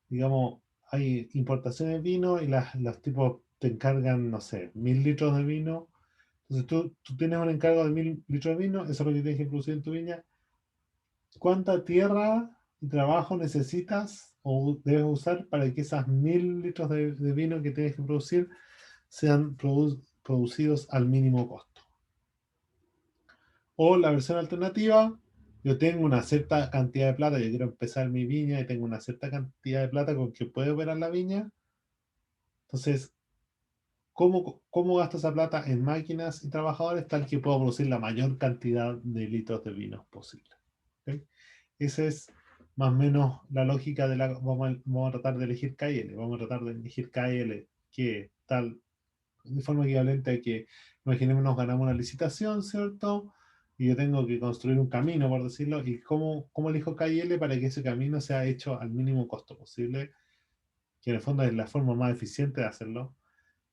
digamos, hay importaciones de vino y los tipos te encargan, no sé, 1000 litros de vino. Entonces tú tienes un encargo de 1000 litros de vino, eso es lo que tienes que producir en tu viña. ¿Cuánta tierra y trabajo necesitas o debes usar para que esas 1000 litros de vino que tienes que producir sean producidos al mínimo costo? O la versión alternativa, yo tengo una cierta cantidad de plata, yo quiero empezar mi viña y tengo una cierta cantidad de plata con que puedo operar la viña. Entonces, ¿cómo gasto esa plata en máquinas y trabajadores tal que puedo producir la mayor cantidad de litros de vino posible? ¿Okay? Esa es más o menos la lógica de vamos a tratar de elegir KL. Vamos a tratar de elegir KL, que tal, de forma equivalente a que, imaginemos, nos ganamos una licitación, ¿cierto? Y yo tengo que construir un camino, por decirlo, y ¿cómo elijo KL para que ese camino sea hecho al mínimo costo posible? Que en el fondo es la forma más eficiente de hacerlo.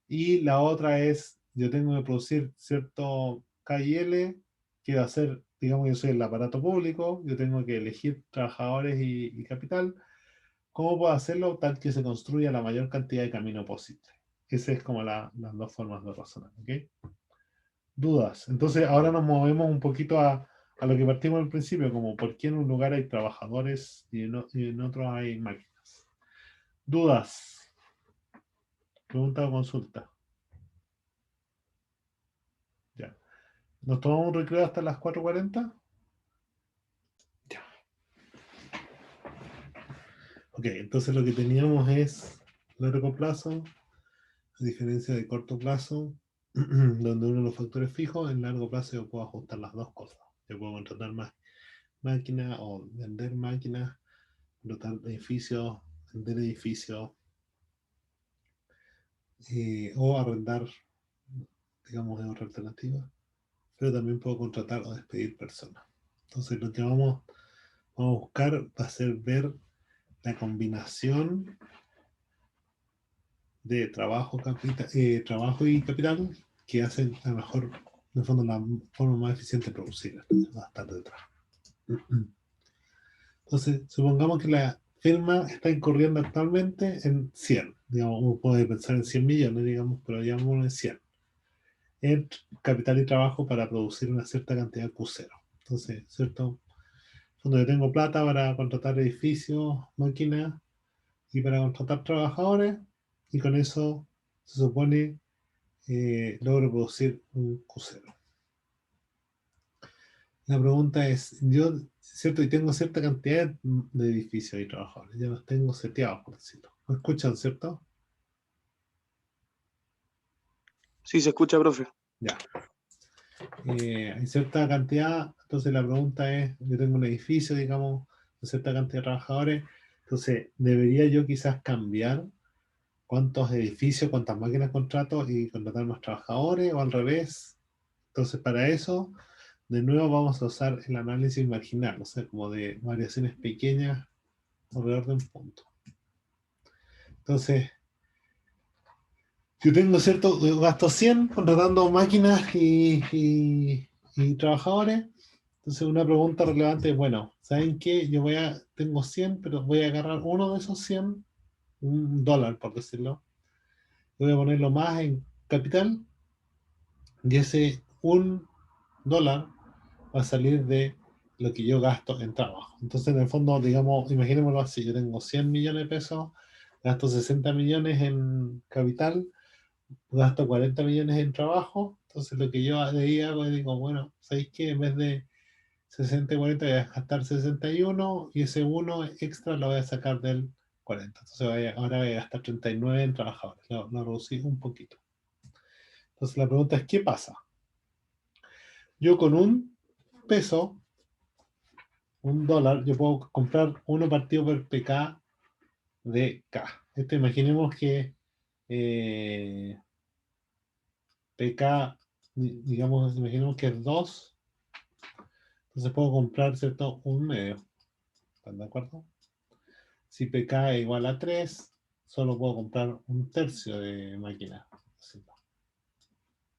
Y la otra es, yo tengo que producir cierto KL, que va a ser, digamos, yo soy el aparato público, yo tengo que elegir trabajadores y capital. ¿Cómo puedo hacerlo tal que se construya la mayor cantidad de camino posible? Esas es como las dos formas de razonar, ¿ok? Dudas. Entonces ahora nos movemos un poquito a lo que partimos al principio, como por qué en un lugar hay trabajadores y en otro hay máquinas. Dudas. Pregunta o consulta. Ya. ¿Nos tomamos un recreo hasta las 4:40? Ya. Ok, entonces lo que teníamos es largo plazo, a diferencia de corto plazo, donde uno de los factores fijos, en largo plazo yo puedo ajustar las dos cosas. Yo puedo contratar más máquinas o vender máquinas, contratar edificios, vender edificios, o arrendar, digamos, es otra alternativa. Pero también puedo contratar o despedir personas. Entonces lo que vamos a buscar va a ser ver la combinación de trabajo y capital que hacen a lo mejor, en el fondo, la forma más eficiente de producir. Va a estar detrás. Entonces, supongamos que la firma está incurriendo actualmente en 100. Digamos, uno puede pensar en 100 millones, digamos, pero llamémoslo en 100. en capital y trabajo para producir una cierta cantidad de Q0. Entonces, ¿cierto? Cuando yo tengo plata para contratar edificios, máquinas y para contratar trabajadores, y con eso se supone logro producir un Q0. La pregunta es, yo, ¿cierto? Y tengo cierta cantidad de edificios y trabajadores, ya los tengo seteados, por decirlo. ¿Me escuchan, cierto? Sí, se escucha, profe. Ya. Hay cierta cantidad, entonces la pregunta es, yo tengo un edificio, digamos, de cierta cantidad de trabajadores, entonces, ¿debería yo quizás cambiar cuántos edificios, cuántas máquinas contrato y contratar más trabajadores o al revés? Entonces, para eso, de nuevo vamos a usar el análisis marginal, o sea, como de variaciones pequeñas alrededor de un punto. Entonces, yo tengo cierto, gasto 100 contratando máquinas y trabajadores. Entonces, una pregunta relevante es, bueno, ¿saben qué? Tengo 100, pero voy a agarrar uno de esos 100, $1, por decirlo. Voy a ponerlo más en capital y ese $1 va a salir de lo que yo gasto en trabajo. Entonces, en el fondo, digamos, imaginémoslo así, yo tengo 100 millones de pesos, gasto 60 millones en capital, gasto 40 millones en trabajo, entonces lo que yo de ahí hago es digo, bueno, ¿sabéis qué? En vez de 60 y 40 voy a gastar 61 y ese 1 extra lo voy a sacar del 40. Entonces ahora voy a gastar 39 en trabajadores, lo reducí un poquito. Entonces la pregunta es, ¿qué pasa? Yo con un peso, $1, yo puedo comprar 1 partido por PK de K. Imaginemos que PK, digamos, imaginemos que es 2. Entonces puedo comprar, ¿cierto? Un medio. ¿Están de acuerdo? Si PK es igual a 3, solo puedo comprar un tercio de máquina.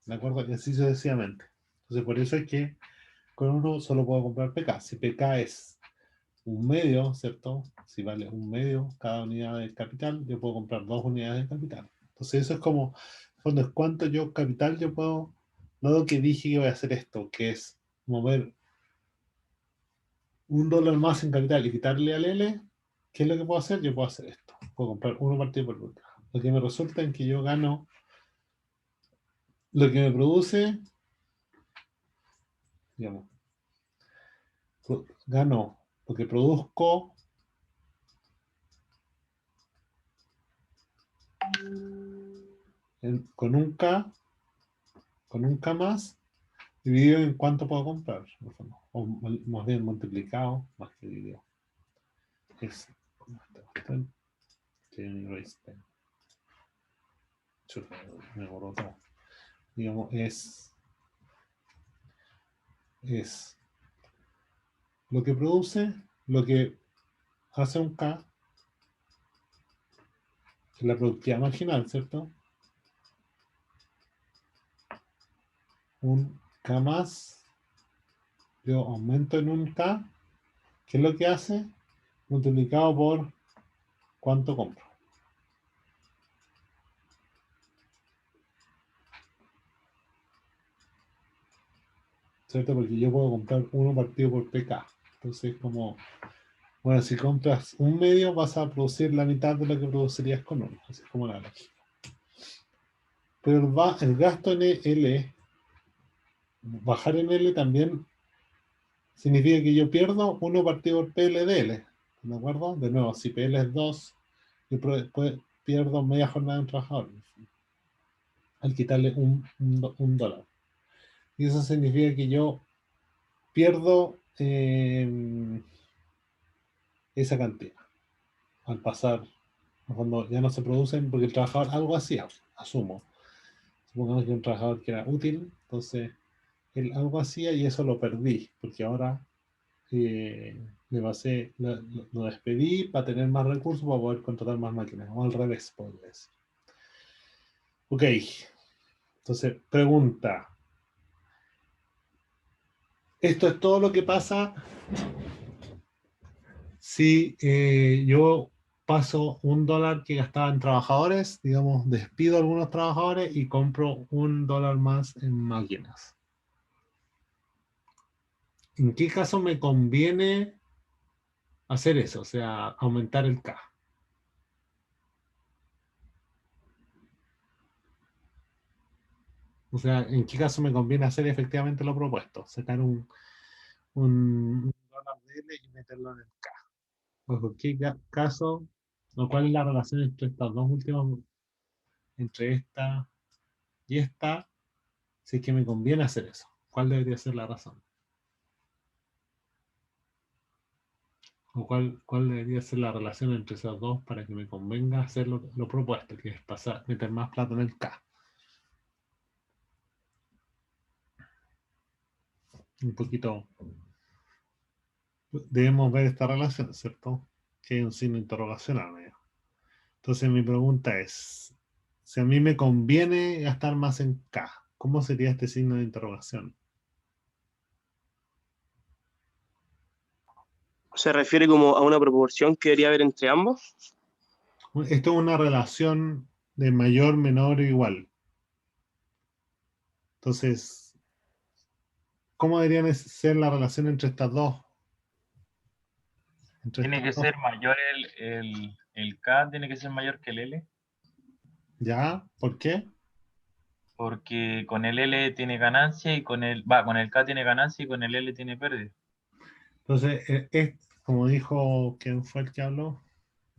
¿De acuerdo? Y así sucesivamente. Entonces por eso es que con uno solo puedo comprar PK. Si PK es un medio, ¿cierto? Si vale un medio cada unidad de capital, yo puedo comprar 2 unidades de capital. Entonces eso es como, en el fondo es cuánto capital yo puedo, dado que dije que voy a hacer esto, que es mover $1 más en capital y quitarle al L, ¿qué es lo que puedo hacer? Yo puedo hacer esto. Puedo comprar 1 partido por PK. Lo que me resulta en que yo gano, lo que me produce, digamos, gano lo que produzco con un K más, dividido en cuánto puedo comprar, o más bien multiplicado más que dividido. Es como me borró todo. Digamos, es lo que produce, lo que hace un K, que es la productividad marginal, ¿cierto? Un K más, yo aumento en un K, ¿qué es lo que hace? Multiplicado por cuánto compro. ¿Cierto? Porque yo puedo comprar 1 partido por PK. Entonces, como, bueno, si compras un medio, vas a producir la mitad de lo que producirías con uno. Así es como la lógica. Pero el gasto en L, bajar en L también significa que yo pierdo 1 partido por PL de L. ¿De acuerdo? De nuevo, si PL es 2, yo pierdo media jornada de un trabajador al quitarle $1. Y eso significa que yo pierdo esa cantidad al pasar, cuando ya no se producen, porque el trabajador algo hacía, asumo. Supongamos que un trabajador que era útil, entonces él algo hacía y eso lo perdí, porque ahora lo despedí para tener más recursos, para poder contratar más máquinas, o al revés, podría decir. Ok, entonces, pregunta. Esto es todo lo que pasa si yo paso $1 que gastaba en trabajadores, digamos, despido a algunos trabajadores y compro $1 más en máquinas. ¿En qué caso me conviene hacer eso? O sea, aumentar el K. O sea, ¿en qué caso me conviene hacer efectivamente lo propuesto? Sacar un $1 de L y meterlo en el K. ¿Por qué caso? ¿O cuál es la relación entre estas dos últimas, entre esta y esta? Si es que me conviene hacer eso. ¿Cuál debería ser la razón? ¿O cuál debería ser la relación entre esas dos para que me convenga hacer lo propuesto, que es pasar, meter más plata en el K? Un poquito. Debemos ver esta relación, ¿cierto? Que hay un signo de interrogación al medio. Entonces mi pregunta es, si a mí me conviene gastar más en K, ¿cómo sería este signo de interrogación? ¿Se refiere como a una proporción que debería haber entre ambos? Esto es una relación de mayor, menor o igual. Entonces, ¿cómo deberían ser la relación entre estas dos? Tiene que ser mayor el K, tiene que ser mayor que el L, ¿Ya? ¿Por qué? porque con el L tiene ganancia y con el K tiene ganancia y con el L tiene pérdida. Entonces, como dijo, ¿quién fue el que habló?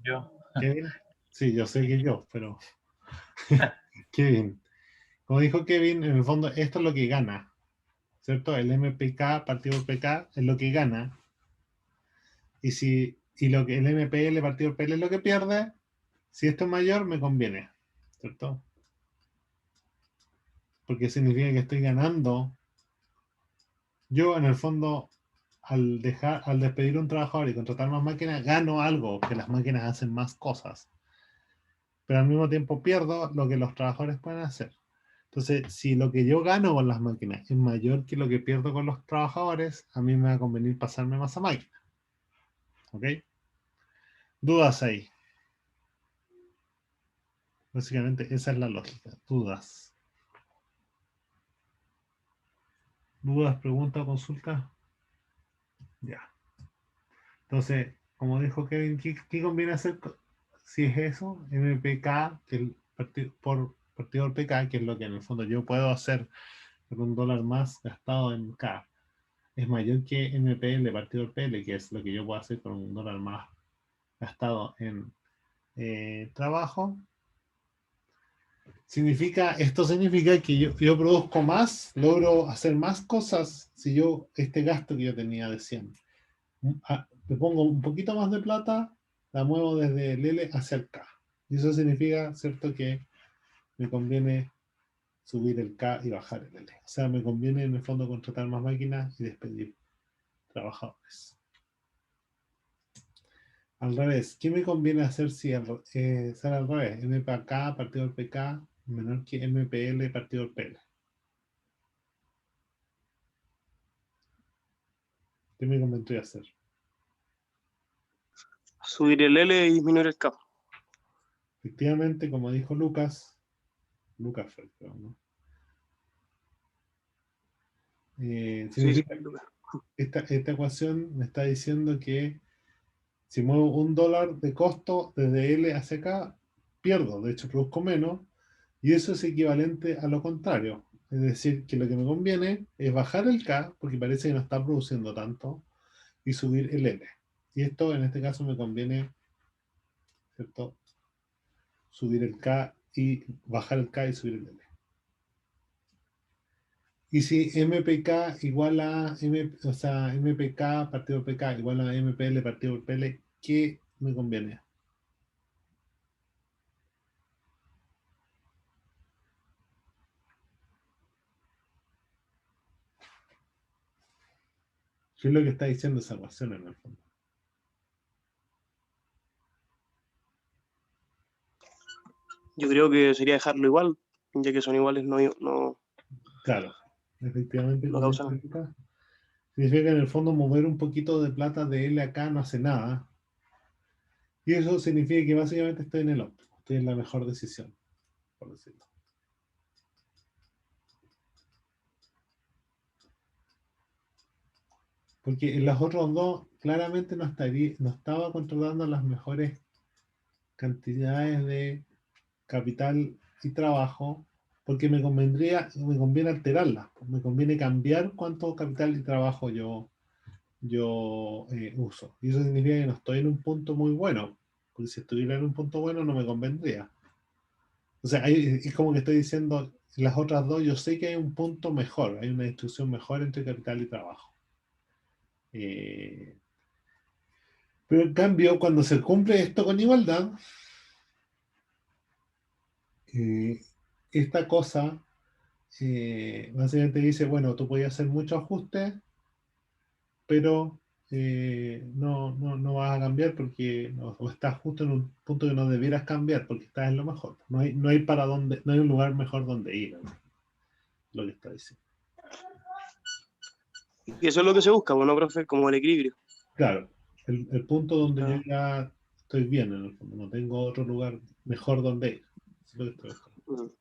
Yo, ¿Kevin? Sí, yo sé que yo, pero Kevin. Como dijo Kevin, en el fondo esto es lo que gana, ¿cierto? El MPK partido por PK es lo que gana. Y lo que el MPL partido por PL es lo que pierde, si esto es mayor, me conviene, ¿cierto? Porque significa que estoy ganando. Yo, en el fondo, al despedir un trabajador y contratar más máquinas, gano algo, que las máquinas hacen más cosas. Pero al mismo tiempo pierdo lo que los trabajadores pueden hacer. Entonces, si lo que yo gano con las máquinas es mayor que lo que pierdo con los trabajadores, a mí me va a convenir pasarme más a máquina. ¿Ok? ¿Dudas ahí? Básicamente, esa es la lógica. ¿Dudas? ¿Dudas, preguntas, consultas? Ya. Entonces, como dijo Kevin, ¿qué conviene hacer si es eso? MPK, que el partido del PK, que es lo que en el fondo yo puedo hacer con $1 más gastado en K, es mayor que MPL partido del PL, que es lo que yo puedo hacer con $1 más gastado en trabajo. Esto significa que yo produzco más, logro hacer más cosas si yo, este gasto que yo tenía de 100. Le pongo un poquito más de plata, la muevo desde el L hacia el K. Y eso significa, ¿cierto?, que me conviene subir el K y bajar el L. O sea, me conviene en el fondo contratar más máquinas y despedir trabajadores. Al revés, ¿qué me conviene hacer si ser al revés? MPK partido del PK menor que MPL partido del PL. ¿Qué me convendría hacer? Subir el L y disminuir el K. Efectivamente, como dijo Lucas fue, creo, ¿no? Significa, esta ecuación me está diciendo que si muevo $1 de costo desde L hacia acá, pierdo, de hecho produzco menos, y eso es equivalente a lo contrario. Es decir, que lo que me conviene es bajar el K, porque parece que no está produciendo tanto, y subir el L. Y esto en este caso me conviene, ¿cierto?, subir el K y bajar el K y subir el L. Y si MPK igual a o sea, MPK partido PK igual a MPL partido PL, ¿qué me conviene? ¿Qué es lo que está diciendo esa ecuación en el fondo? Yo creo que sería dejarlo igual, ya que son iguales, no Claro, efectivamente, como causan. significa que en el fondo mover un poquito de plata de L acá no hace nada. Y eso significa que básicamente estoy en el óptimo, estoy en la mejor decisión, por decirlo. Porque en las otras dos claramente no estaba controlando las mejores cantidades de capital y trabajo, porque me conviene alterarlas, pues, me conviene cambiar cuánto capital y trabajo yo uso. Y eso significa que no estoy en un punto muy bueno, porque si estuviera en un punto bueno no me convendría. O sea, es como que estoy diciendo, las otras dos, yo sé que hay un punto mejor, hay una distribución mejor entre capital y trabajo. Pero en cambio, cuando se cumple esto con igualdad, esta cosa básicamente dice, bueno, tú puedes hacer muchos ajustes, pero no vas a cambiar porque o estás justo en un punto que no debieras cambiar porque estás en lo mejor. No hay para dónde, no hay un lugar mejor donde ir, ¿no? Lo que está diciendo. Y eso es lo que se busca, bueno, profe, como el equilibrio. Claro, el punto donde yo Ah. ya estoy bien en el fondo, no tengo otro lugar mejor donde ir. Eso es lo que estoy buscando.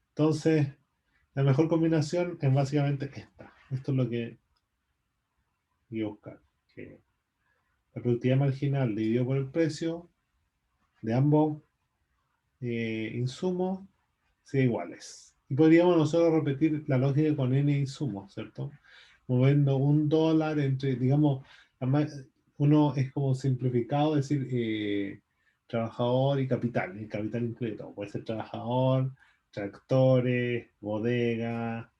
Entonces, la mejor combinación es básicamente esta. Esto es lo que voy a buscar. Que la productividad marginal dividido por el precio de ambos insumos sea iguales. Y podríamos nosotros repetir la lógica con n insumos, ¿cierto? Moviendo $1 entre, digamos, uno es como simplificado decir trabajador y capital. Y el capital incluye todo. Puede ser trabajador, tractores, bodega,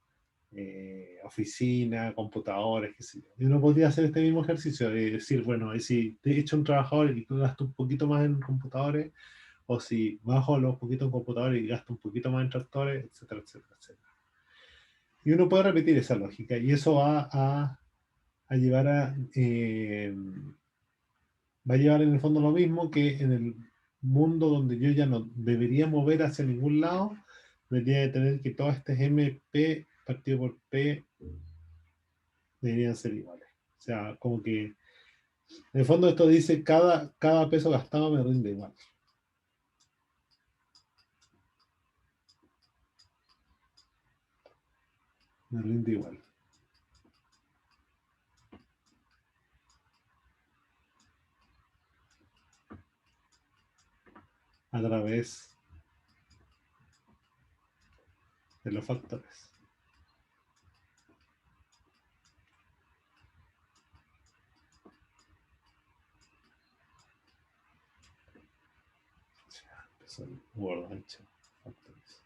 oficina, computadores, qué sé yo. Y uno podría hacer este mismo ejercicio de decir, bueno, y si te echo un trabajador y gasto un poquito más en computadores, o si bajo los poquitos en computadores y gasto un poquito más en tractores, etcétera, etcétera, etcétera. Y uno puede repetir esa lógica y eso va a llevar va a llevar en el fondo lo mismo que en el mundo donde yo ya no debería mover hacia ningún lado, debería de tener que todas estas MP partido por P deberían ser iguales. O sea, como que en el fondo esto dice cada peso gastado me rinde igual. Me rinde igual. A través de los factores. Word, ancho, factores.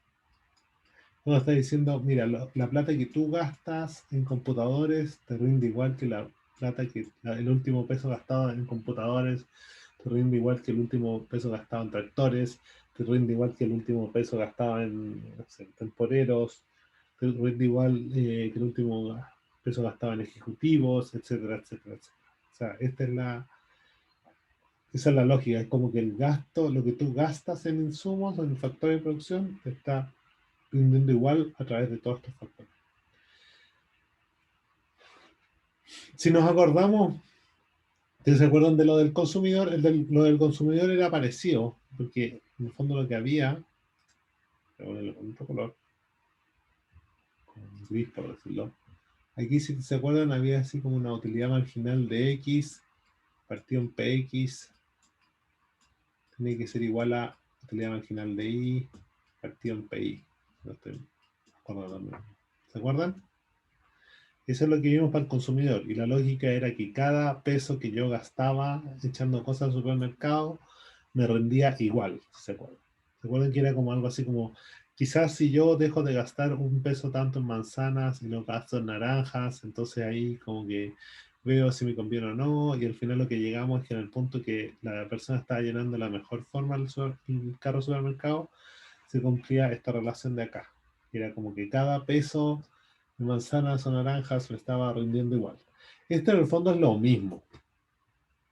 Uno está diciendo, mira, la plata que tú gastas en computadores te rinde igual que la plata el último peso gastado en computadores, te rinde igual que el último peso gastado en tractores, te rinde igual que el último peso gastado en, no sé, temporeros, te rinde igual que el último peso gastado en ejecutivos, etcétera, etcétera, etcétera. O sea, esa es la lógica, es como que el gasto, lo que tú gastas en insumos, en factores de producción, está rindiendo igual a través de todos estos factores. Si nos acordamos, ¿se acuerdan de lo del consumidor? Lo del consumidor era parecido, porque en el fondo lo que había, voy a ponerlo con otro color, con gris por decirlo, aquí si se acuerdan había así como una utilidad marginal de X, partido en PX, tiene que ser igual a utilidad marginal de Y, partido en PY. No estoy acordando. ¿Se acuerdan? Eso es lo que vimos para el consumidor. Y la lógica era que cada peso que yo gastaba echando cosas al supermercado me rendía igual. ¿Se acuerdan? ¿Se acuerdan que era como algo así como, quizás si yo dejo de gastar un peso tanto en manzanas y lo gasto en naranjas, entonces ahí como que veo si me conviene o no, y al final lo que llegamos es que en el punto que la persona estaba llenando de la mejor forma el carro supermercado, se cumplía esta relación de acá. Era como que cada peso de manzanas o naranjas me estaba rindiendo igual. Esto en el fondo es lo mismo.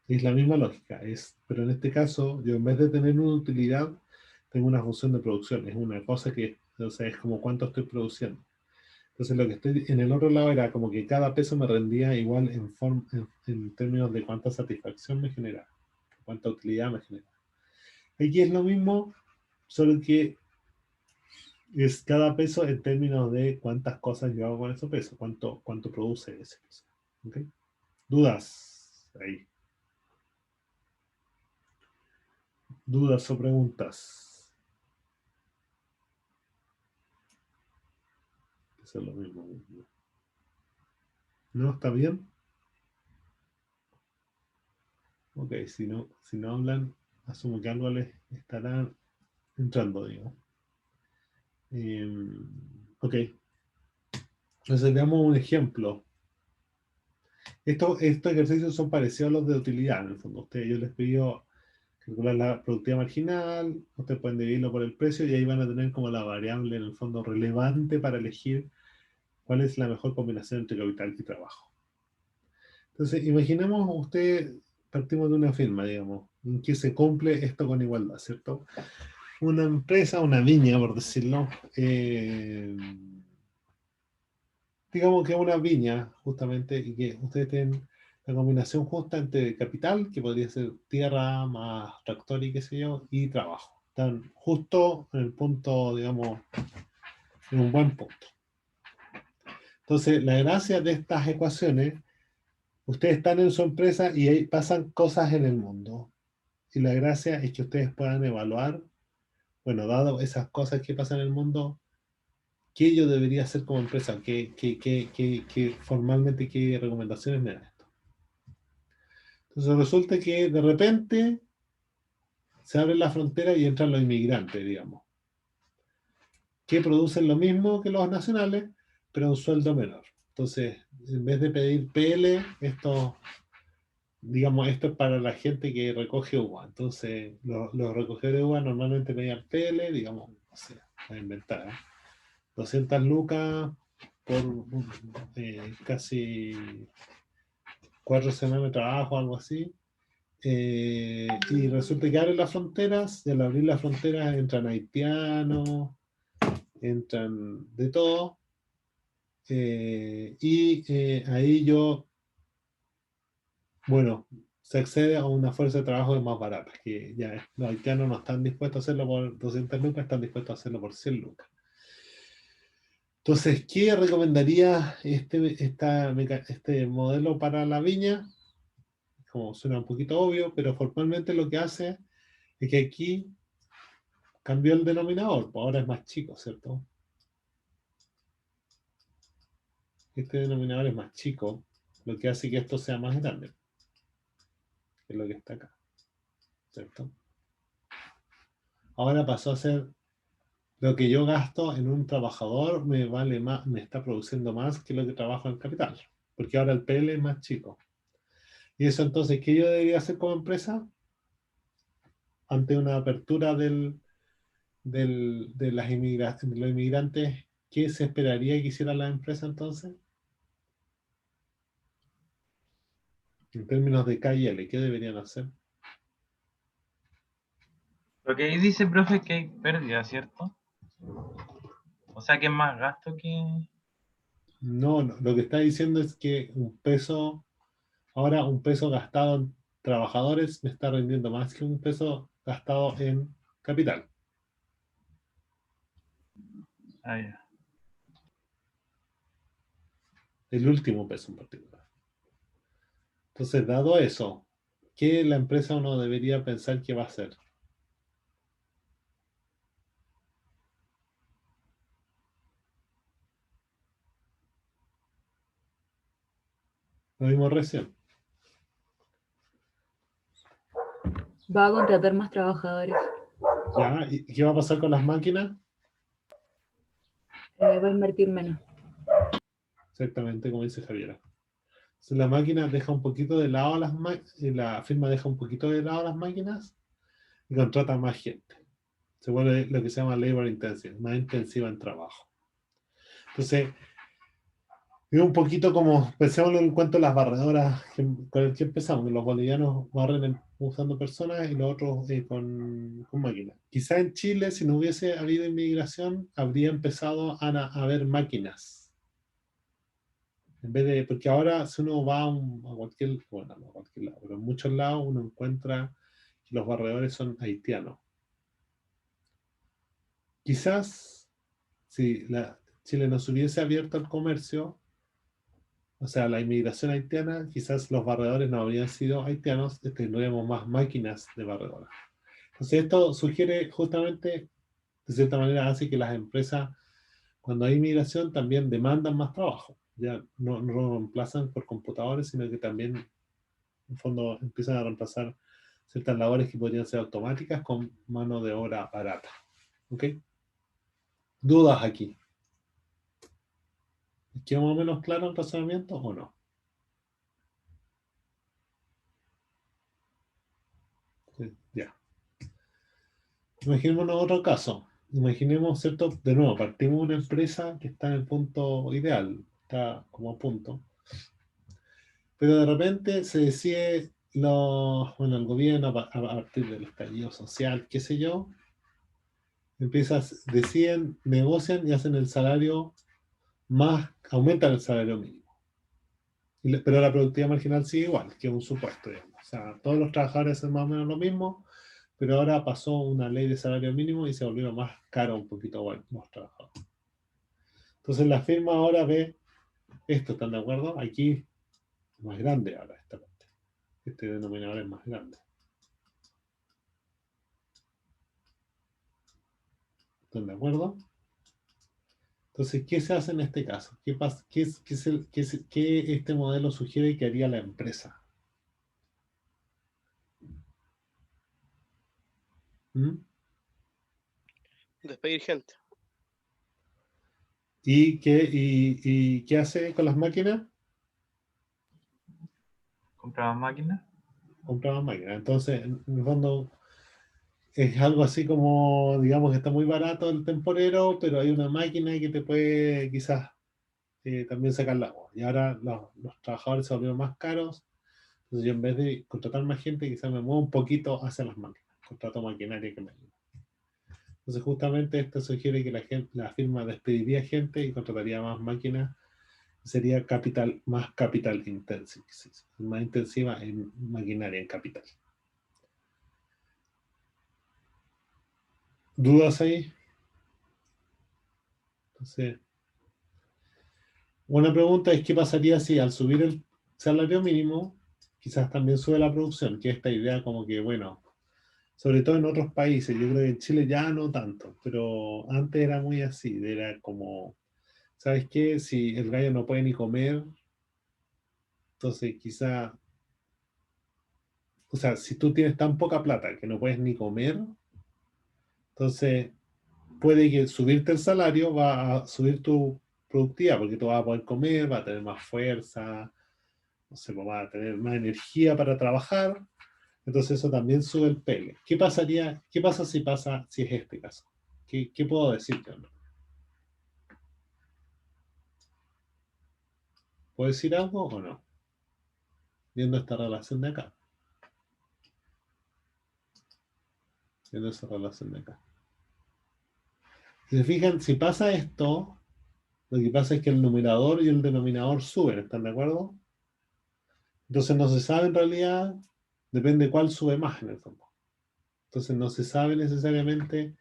Es la misma lógica. Pero en este caso, yo en vez de tener una utilidad, tengo una función de producción. Es una cosa que, o sea, es como cuánto estoy produciendo. Entonces lo que estoy en el otro lado era como que cada peso me rendía igual en términos de cuánta satisfacción me genera, cuánta utilidad me genera. Aquí es lo mismo, solo que es cada peso en términos de cuántas cosas yo hago con ese peso, cuánto produce ese peso. ¿Okay? ¿Dudas? Ahí. ¿Dudas o preguntas? Eso es lo mismo. ¿No? ¿Está bien? Ok, si no hablan, asumo que algo les estará entrando, digo. Ok. Entonces veamos un ejemplo. Estos ejercicios son parecidos a los de utilidad, en el fondo. Yo les pido calcular la productividad marginal, ustedes pueden dividirlo por el precio y ahí van a tener como la variable en el fondo relevante para elegir cuál es la mejor combinación entre capital y trabajo. Entonces, imaginemos partimos de una firma, digamos, en que se cumple esto con igualdad, ¿cierto? Una empresa, una viña, por decirlo, digamos que una viña, justamente, y que ustedes tienen la combinación justa entre capital, que podría ser tierra más tractor y qué sé yo, y trabajo. Están justo en el punto, digamos, en un buen punto. Entonces, la gracia de estas ecuaciones, ustedes están en su empresa y ahí pasan cosas en el mundo. Y la gracia es que ustedes puedan evaluar, bueno, dado esas cosas que pasan en el mundo, ¿qué yo debería hacer como empresa? Formalmente, qué recomendaciones me dan esto? Entonces resulta que de repente se abre la frontera y entran los inmigrantes, digamos, que producen lo mismo que los nacionales, pero a un sueldo menor. Entonces, en vez de pedir PL, esto es para la gente que recoge uva. Entonces, los recogedores de uva normalmente pedían PL, digamos, no sé, a inventar, 200 lucas por casi 4 semanas de trabajo, algo así. Y resulta que abren las fronteras, y al abrir las fronteras entran haitianos, entran de todo. Ahí se accede a una fuerza de trabajo más barata, que ya los haitianos no están dispuestos a hacerlo por 200 lucas, están dispuestos a hacerlo por 100 lucas. Entonces, ¿qué recomendaría este modelo para la viña? Como suena un poquito obvio, pero formalmente lo que hace es que aquí cambió el denominador, pues ahora es más chico, ¿cierto? Este denominador es más chico, lo que hace que esto sea más grande, que es lo que está acá, ¿cierto? Ahora pasó a ser lo que yo gasto en un trabajador me vale más, me está produciendo más que lo que trabajo en capital, porque ahora el PL es más chico. Y eso entonces, ¿qué yo debería hacer como empresa? Ante una apertura de los inmigrantes, ¿qué se esperaría que hiciera la empresa entonces? En términos de KL, ¿qué deberían hacer? Lo que ahí dice, profe, es que hay pérdida, ¿cierto? O sea, que es más gasto que... No, lo que está diciendo es que ahora un peso gastado en trabajadores me está rendiendo más que un peso gastado en capital. Ah, ya. El último peso en particular. Entonces, dado eso, ¿qué la empresa uno debería pensar que va a hacer? Lo vimos recién. Va a contratar más trabajadores. ¿Ya? ¿Y qué va a pasar con las máquinas? Va a invertir menos. Exactamente como dice Javiera. Entonces, la máquina deja un poquito de lado la firma deja un poquito de lado las máquinas y contrata más gente. Se vuelve lo que se llama labor intensive, más intensiva en trabajo. Entonces, es un poquito como, pensémoslo en cuanto a las barredoras con el que empezamos, que los bolivianos barren usando personas y los otros con máquinas. Quizá en Chile, si no hubiese habido inmigración, habría empezado a haber máquinas En vez de, porque ahora si uno va a cualquier, bueno, no a cualquier lado, pero en muchos lados uno encuentra que los barredores son haitianos. Quizás si Chile no se hubiese abierto al comercio, o sea, la inmigración haitiana, quizás los barredores no habrían sido haitianos, tendríamos más máquinas de barredora. Entonces esto sugiere justamente, de cierta manera, hace que las empresas, cuando hay inmigración, también demandan más trabajo. Ya no lo reemplazan por computadores, sino que también, en el fondo, empiezan a reemplazar ciertas labores que podrían ser automáticas con mano de obra barata. ¿Ok? ¿Dudas aquí? ¿Queda más o menos claro el razonamiento o no? Sí, ya. Imaginémonos otro caso. Imaginemos, ¿cierto? De nuevo, partimos de una empresa que está en el punto ideal, está como a punto. Pero de repente se decide, el gobierno, a partir del estallido social, qué sé yo, deciden, negocian y hacen el salario más, aumentan el salario mínimo. Pero la productividad marginal sigue igual, que es un supuesto, digamos. O sea, todos los trabajadores hacen más o menos lo mismo, pero ahora pasó una ley de salario mínimo y se volvió más caro un poquito los trabajadores. Entonces la firma ahora ve esto, ¿están de acuerdo? Aquí es más grande ahora esta parte. Este denominador es más grande. ¿Están de acuerdo? Entonces, ¿qué se hace en este caso? ¿Qué pasa? ¿Qué este modelo sugiere que haría la empresa? ¿Mm? Despedir gente. ¿Y qué hace con las máquinas? Compra más máquinas. Compra más máquinas. Entonces, en el fondo, es algo así como, digamos que está muy barato el temporero, pero hay una máquina que te puede quizás también sacar la agua. Y ahora los trabajadores se volvieron más caros. Entonces yo en vez de contratar más gente, quizás me muevo un poquito hacia las máquinas. Contrato maquinaria que me ayude. Entonces justamente esto sugiere que la firma despediría gente y contrataría más máquinas. Sería más capital intensive, más intensiva en maquinaria, en capital. ¿Dudas ahí? Entonces, una pregunta es qué pasaría si al subir el salario mínimo, quizás también sube la producción, que esta idea como que, bueno, sobre todo en otros países, yo creo que en Chile ya no tanto, pero antes era muy así, era como, ¿sabes qué? Si el gallo no puede ni comer, entonces quizá, o sea, si tú tienes tan poca plata que no puedes ni comer, entonces puede que subirte el salario va a subir tu productividad, porque tú vas a poder comer, vas a tener más fuerza, no sé, pues vas a tener más energía para trabajar, entonces eso también sube el PL. ¿Qué pasaría? ¿Qué pasa si es este caso? ¿Qué puedo decirte? ¿Puedo decir algo o no? Viendo esta relación de acá. Viendo esa relación de acá. Si se fijan, si pasa esto, lo que pasa es que el numerador y el denominador suben, ¿están de acuerdo? Entonces no se sabe en realidad, depende cuál sube más en el fondo. Entonces no se sabe necesariamente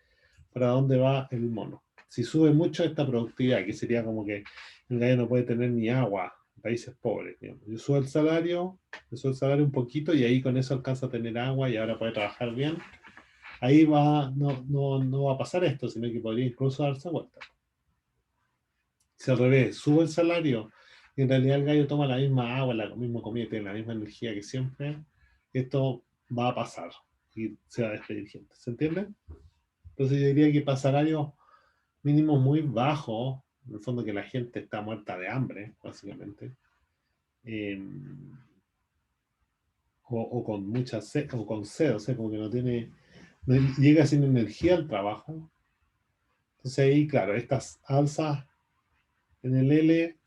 para dónde va el mono. Si sube mucho esta productividad, que sería como que el gallo no puede tener ni agua en países pobres, digamos. Yo subo el salario un poquito y ahí con eso alcanza a tener agua y ahora puede trabajar bien. Ahí no va a pasar esto, sino que podría incluso darse vuelta. Si al revés, sube el salario y en realidad el gallo toma la misma agua, la misma comida, tiene la misma energía que siempre, esto va a pasar y se va a despedir gente. ¿Se entiende? Entonces yo diría que para salarios mínimos muy bajos, en el fondo que la gente está muerta de hambre, básicamente, o con mucha sed, o con sed, o sea, como que no llega sin energía al trabajo. Entonces ahí, claro, estas alzas en el L,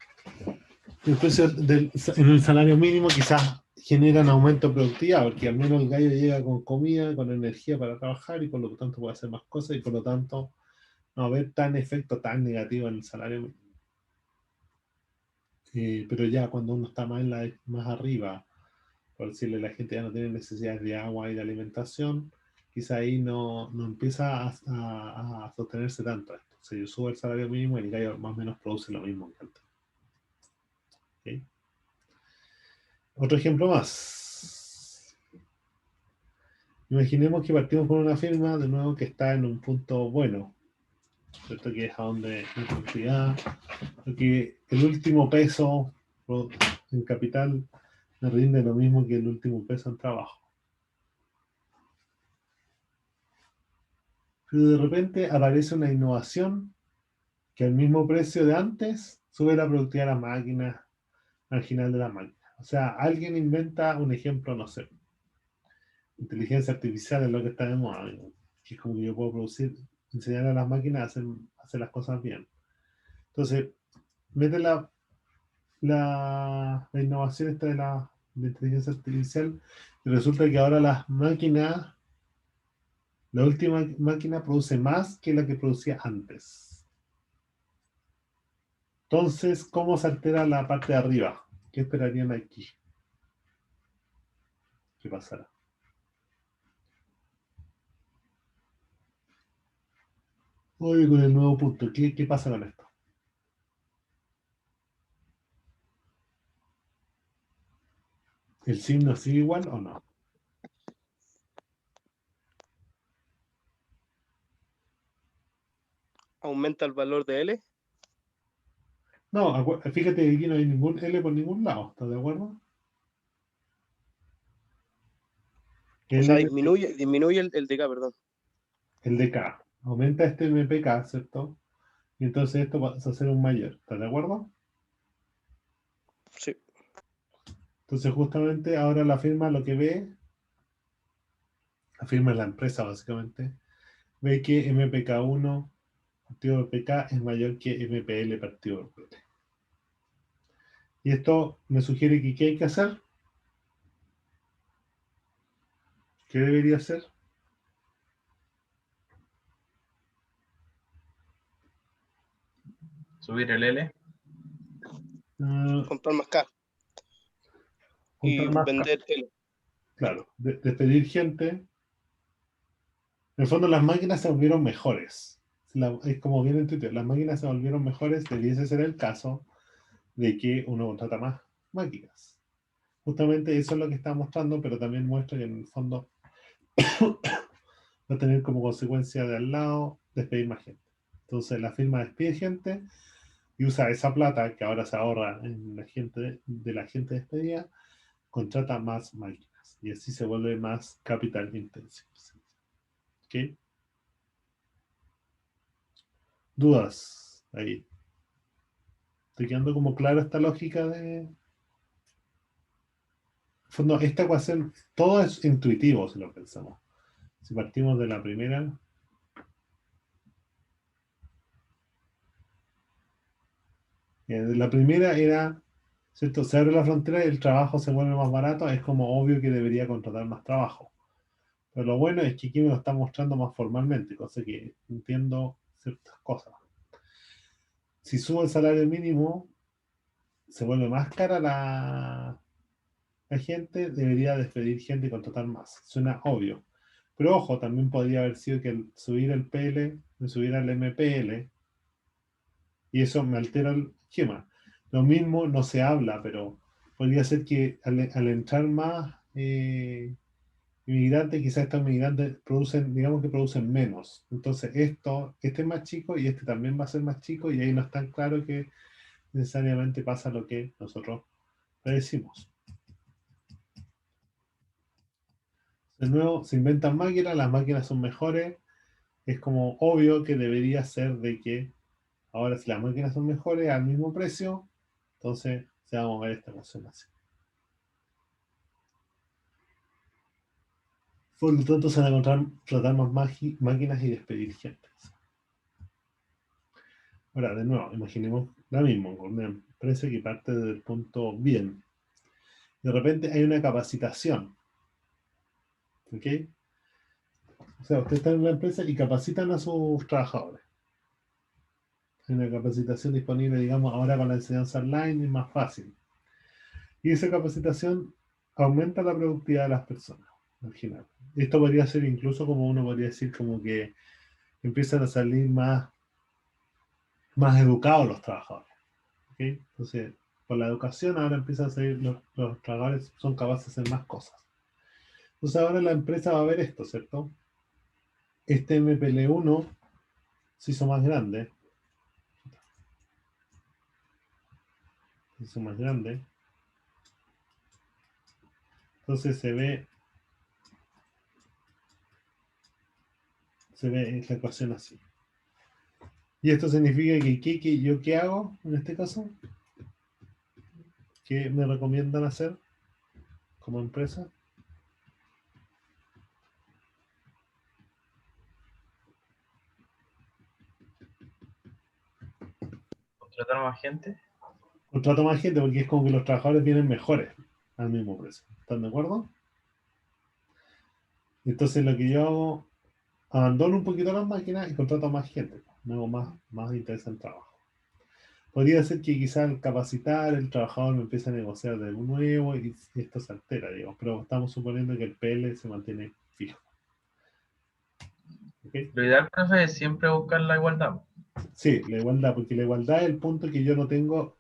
en el salario mínimo quizás generan aumento de productividad, porque al menos el gallo llega con comida, con energía para trabajar y por lo tanto puede hacer más cosas y por lo tanto no va a haber efecto tan negativo en el salario mínimo. Pero ya cuando uno está más arriba, por decirle, la gente ya no tiene necesidades de agua y de alimentación, quizá ahí no empieza a sostenerse tanto esto. O sea, yo subo el salario mínimo y el gallo más o menos produce lo mismo que antes. ¿Okay? Otro ejemplo más. Imaginemos que partimos con una firma, de nuevo, que está en un punto bueno, ¿cierto? Que es a donde en cantidad, porque el último peso en capital me rinde lo mismo que el último peso en trabajo. Pero de repente aparece una innovación que al mismo precio de antes sube la productividad de la máquina, marginal de la máquina. O sea, alguien inventa un ejemplo, no sé, inteligencia artificial es lo que está de moda, que es como que yo puedo producir, enseñar a las máquinas a hacer las cosas bien. Entonces, mete la innovación esta de inteligencia artificial y resulta que ahora las máquinas, la última máquina produce más que la que producía antes. Entonces, ¿cómo se altera la parte de arriba? ¿Qué esperarían aquí? ¿Qué pasará? Hoy con el nuevo punto, ¿qué pasa con esto? ¿El signo sigue igual o no? Aumenta el valor de L. No, fíjate que aquí no hay ningún L por ningún lado, ¿estás de acuerdo? O sea, El, disminuye el de K, perdón. el de K. Aumenta este MPK, ¿cierto? Y entonces esto pasa a ser un mayor, ¿estás de acuerdo? Sí. Entonces justamente ahora la firma lo que ve, la firma es la empresa básicamente, ve que MPK1 partido por PK es mayor que MPL partido por PL. Y esto me sugiere que ¿qué hay que hacer? ¿Qué debería hacer? Subir el L. Comprar más K y Juntar más, vender L. claro, despedir gente. En el fondo las máquinas se volvieron mejores. Es como bien intuitivo, las máquinas se volvieron mejores, debiese ser el caso de que uno contrata más máquinas. Justamente eso es lo que está mostrando, pero también muestra que en el fondo va a tener como consecuencia de al lado despedir más gente. Entonces la firma despide gente y usa esa plata que ahora se ahorra en la gente de la gente despedida, contrata más máquinas y así se vuelve más capital intensivo. ¿Ok? ¿Dudas ahí? ¿Te quedando como clara esta lógica de... En fondo, esta ecuación, todo es intuitivo si lo pensamos. Si partimos de la primera, la primera era, ¿cierto? Se abre la frontera y el trabajo se vuelve más barato, es como obvio que debería contratar más trabajo. Pero lo bueno es que aquí me lo está mostrando más formalmente, cosa que entiendo ciertas cosas. Si subo el salario mínimo, se vuelve más cara la gente, debería despedir gente y contratar más. Suena obvio. Pero ojo, también podría haber sido que al subir el PL, me subiera el MPL, y eso me altera el esquema. Lo mismo no se habla, pero podría ser que al entrar más inmigrantes, quizás estos inmigrantes producen, digamos que producen menos. Entonces, este es más chico y este también va a ser más chico, y ahí no es tan claro que necesariamente pasa lo que nosotros predecimos. De nuevo, se inventan máquinas, las máquinas son mejores. Es como obvio que debería ser de que ahora si las máquinas son mejores al mismo precio, entonces se va a mover esta ecuación así. Por lo tanto, se van a tratar más máquinas y despedir gente. Ahora, de nuevo, imaginemos lo mismo, con una empresa que parte del punto bien. De repente hay una capacitación. ¿Ok? O sea, ustedes están en una empresa y capacitan a sus trabajadores. Hay una capacitación disponible, digamos, ahora con la enseñanza online es más fácil. Y esa capacitación aumenta la productividad de las personas, al final. Esto podría ser incluso como uno podría decir como que empiezan a salir más educados los trabajadores. ¿Okay? Entonces, por la educación ahora empiezan a salir los trabajadores son capaces de hacer más cosas. Entonces ahora la empresa va a ver esto, ¿cierto? Este MPL1 se hizo más grande. Se hizo más grande. Entonces se ve la ecuación así. Y esto significa que ¿yo qué hago en este caso? ¿Qué me recomiendan hacer como empresa? ¿Contratar más gente? Contrato más gente porque es como que los trabajadores vienen mejores al mismo precio. ¿Están de acuerdo? Entonces lo que yo hago, abandono un poquito las máquinas y contrato más gente. Me hago más interés en trabajo. Podría ser que quizás al capacitar el trabajador me empiece a negociar de nuevo y esto se altera, digamos, pero estamos suponiendo que el PL se mantiene fijo. ¿Okay? Lo ideal, profe, es siempre buscar la igualdad. Sí, la igualdad, porque la igualdad es el punto que yo no tengo.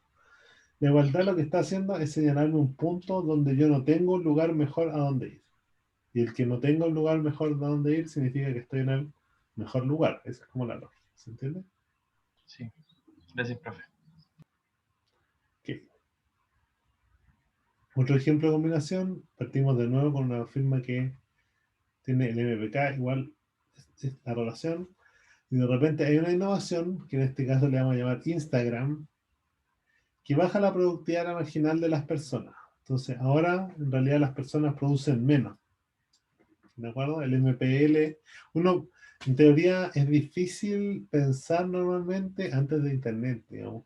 La igualdad lo que está haciendo es señalarme un punto donde yo no tengo un lugar mejor a donde ir. Y el que no tengo un lugar mejor a donde ir significa que estoy en el mejor lugar. Esa es como la lógica. ¿Se entiende? Sí. Gracias, profe. Ok. Otro ejemplo de combinación, partimos de nuevo con una firma que tiene el MPK igual es la relación, y de repente hay una innovación, que en este caso le vamos a llamar Instagram, que baja la productividad marginal de las personas. Entonces, ahora en realidad las personas producen menos. ¿De acuerdo? El MPL, uno, en teoría es difícil pensar normalmente antes de Internet, digamos.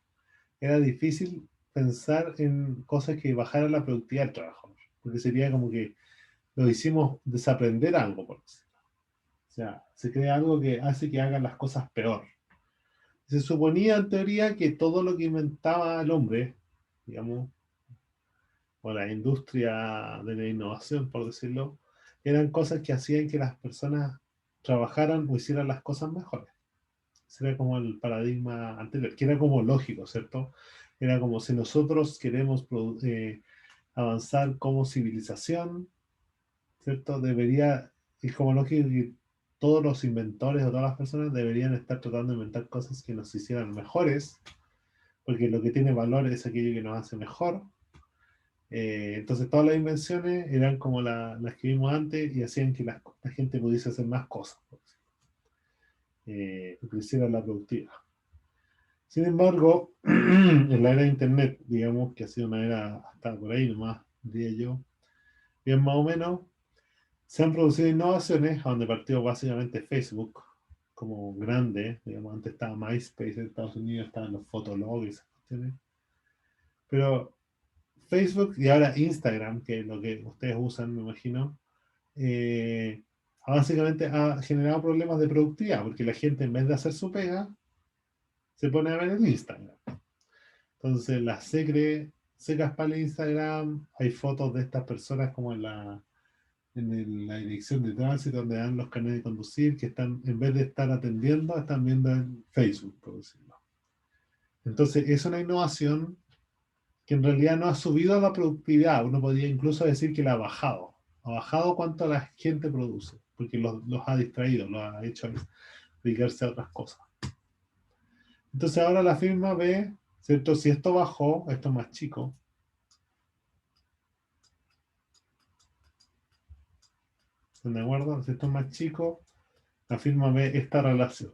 Era difícil pensar en cosas que bajaran la productividad del trabajo, porque sería como que lo hicimos desaprender algo, por decirlo. O sea, se crea algo que hace que hagan las cosas peor. Se suponía en teoría que todo lo que inventaba el hombre, digamos, o la industria de la innovación, por decirlo, eran cosas que hacían que las personas trabajaran o hicieran las cosas mejores. Ese era como el paradigma anterior, que era como lógico, ¿cierto? Era como si nosotros queremos avanzar como civilización, ¿cierto? Es como lógico que todos los inventores o todas las personas deberían estar tratando de inventar cosas que nos hicieran mejores, porque lo que tiene valor es aquello que nos hace mejor. Entonces todas las invenciones eran como las que vimos antes y hacían que la gente pudiese hacer más cosas, creciera la productividad. Sin embargo, en la era de Internet, digamos que ha sido una era hasta por ahí nomás, diría yo, bien más o menos, se han producido innovaciones a donde partió básicamente Facebook como grande, digamos, antes estaba MySpace en Estados Unidos, estaban los Fotolog y esas cuestiones. Pero Facebook y ahora Instagram, que es lo que ustedes usan, me imagino, básicamente ha generado problemas de productividad, porque la gente en vez de hacer su pega, se pone a ver el Instagram. Entonces las secas para el Instagram, hay fotos de estas personas como en la dirección de tránsito donde dan los carnets de conducir, que están, en vez de estar atendiendo, están viendo en Facebook, por decirlo. Entonces es una innovación que en realidad no ha subido la productividad, uno podría incluso decir que la ha bajado cuánto la gente produce, porque los ha distraído, los ha hecho dedicarse a otras cosas. Entonces ahora la firma ve, ¿cierto? Si esto bajó, esto es más chico. ¿Están de acuerdo? Si esto es más chico, la firma ve esta relación.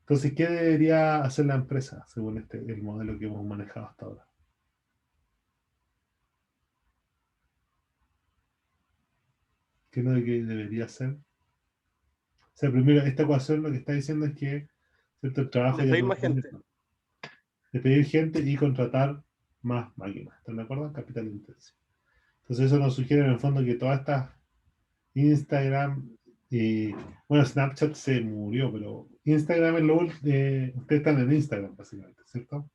Entonces, ¿qué debería hacer la empresa según el modelo que hemos manejado hasta ahora? ¿Qué es lo que debería hacer? O sea, primero, esta ecuación lo que está diciendo es que, ¿cierto? El trabajo ya Despedir más gente. de pedir gente y contratar más máquinas. ¿Están de acuerdo? Capital intensivo. Entonces eso nos sugiere en el fondo que todas estas Instagram, Y bueno, Snapchat se murió, pero Instagram es ustedes están en Instagram, básicamente, ¿cierto?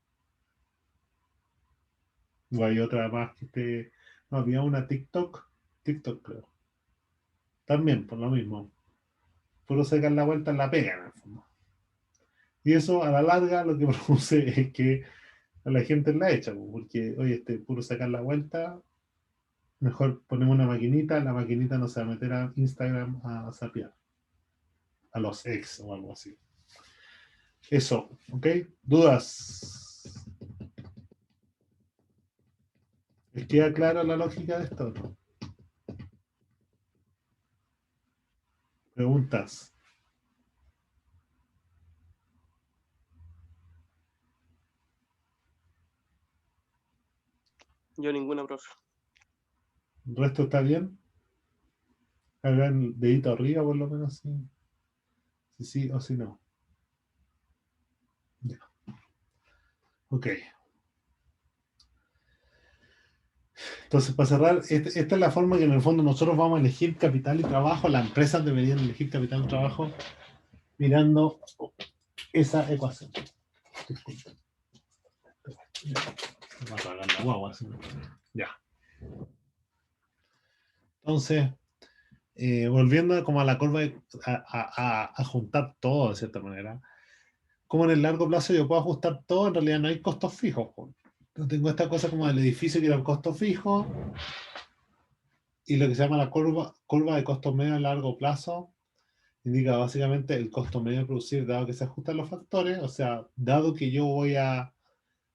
O hay otra más que no, había una TikTok creo. También, por lo mismo. Puro sacar la vuelta en la pega, en el fondo. Y eso, a la larga, lo que produce es que a la gente la echa, porque, oye, puro sacar la vuelta, mejor ponemos una maquinita, la maquinita no se va a meter a Instagram a sapear, a los ex o algo así. Eso, ¿ok? ¿Dudas? ¿Les queda clara la lógica de esto? ¿No? ¿Preguntas? Yo ninguna, profe. ¿El resto está bien? Hagan el dedito arriba por lo menos, sí. Si sí o si no. Ya. Ok. Entonces, para cerrar, esta es la forma que en el fondo nosotros vamos a elegir capital y trabajo. Las empresas deberían elegir capital y trabajo mirando esa ecuación. Vamos a apagar la guagua, ¿sí? Ya. Entonces, volviendo como a la curva, a juntar todo de cierta manera. Como en el largo plazo yo puedo ajustar todo, en realidad no hay costos fijos. No tengo esta cosa como del edificio que era un costo fijo y lo que se llama la curva de costos medio a largo plazo indica básicamente el costo medio de producir dado que se ajustan los factores, o sea, dado que yo voy a,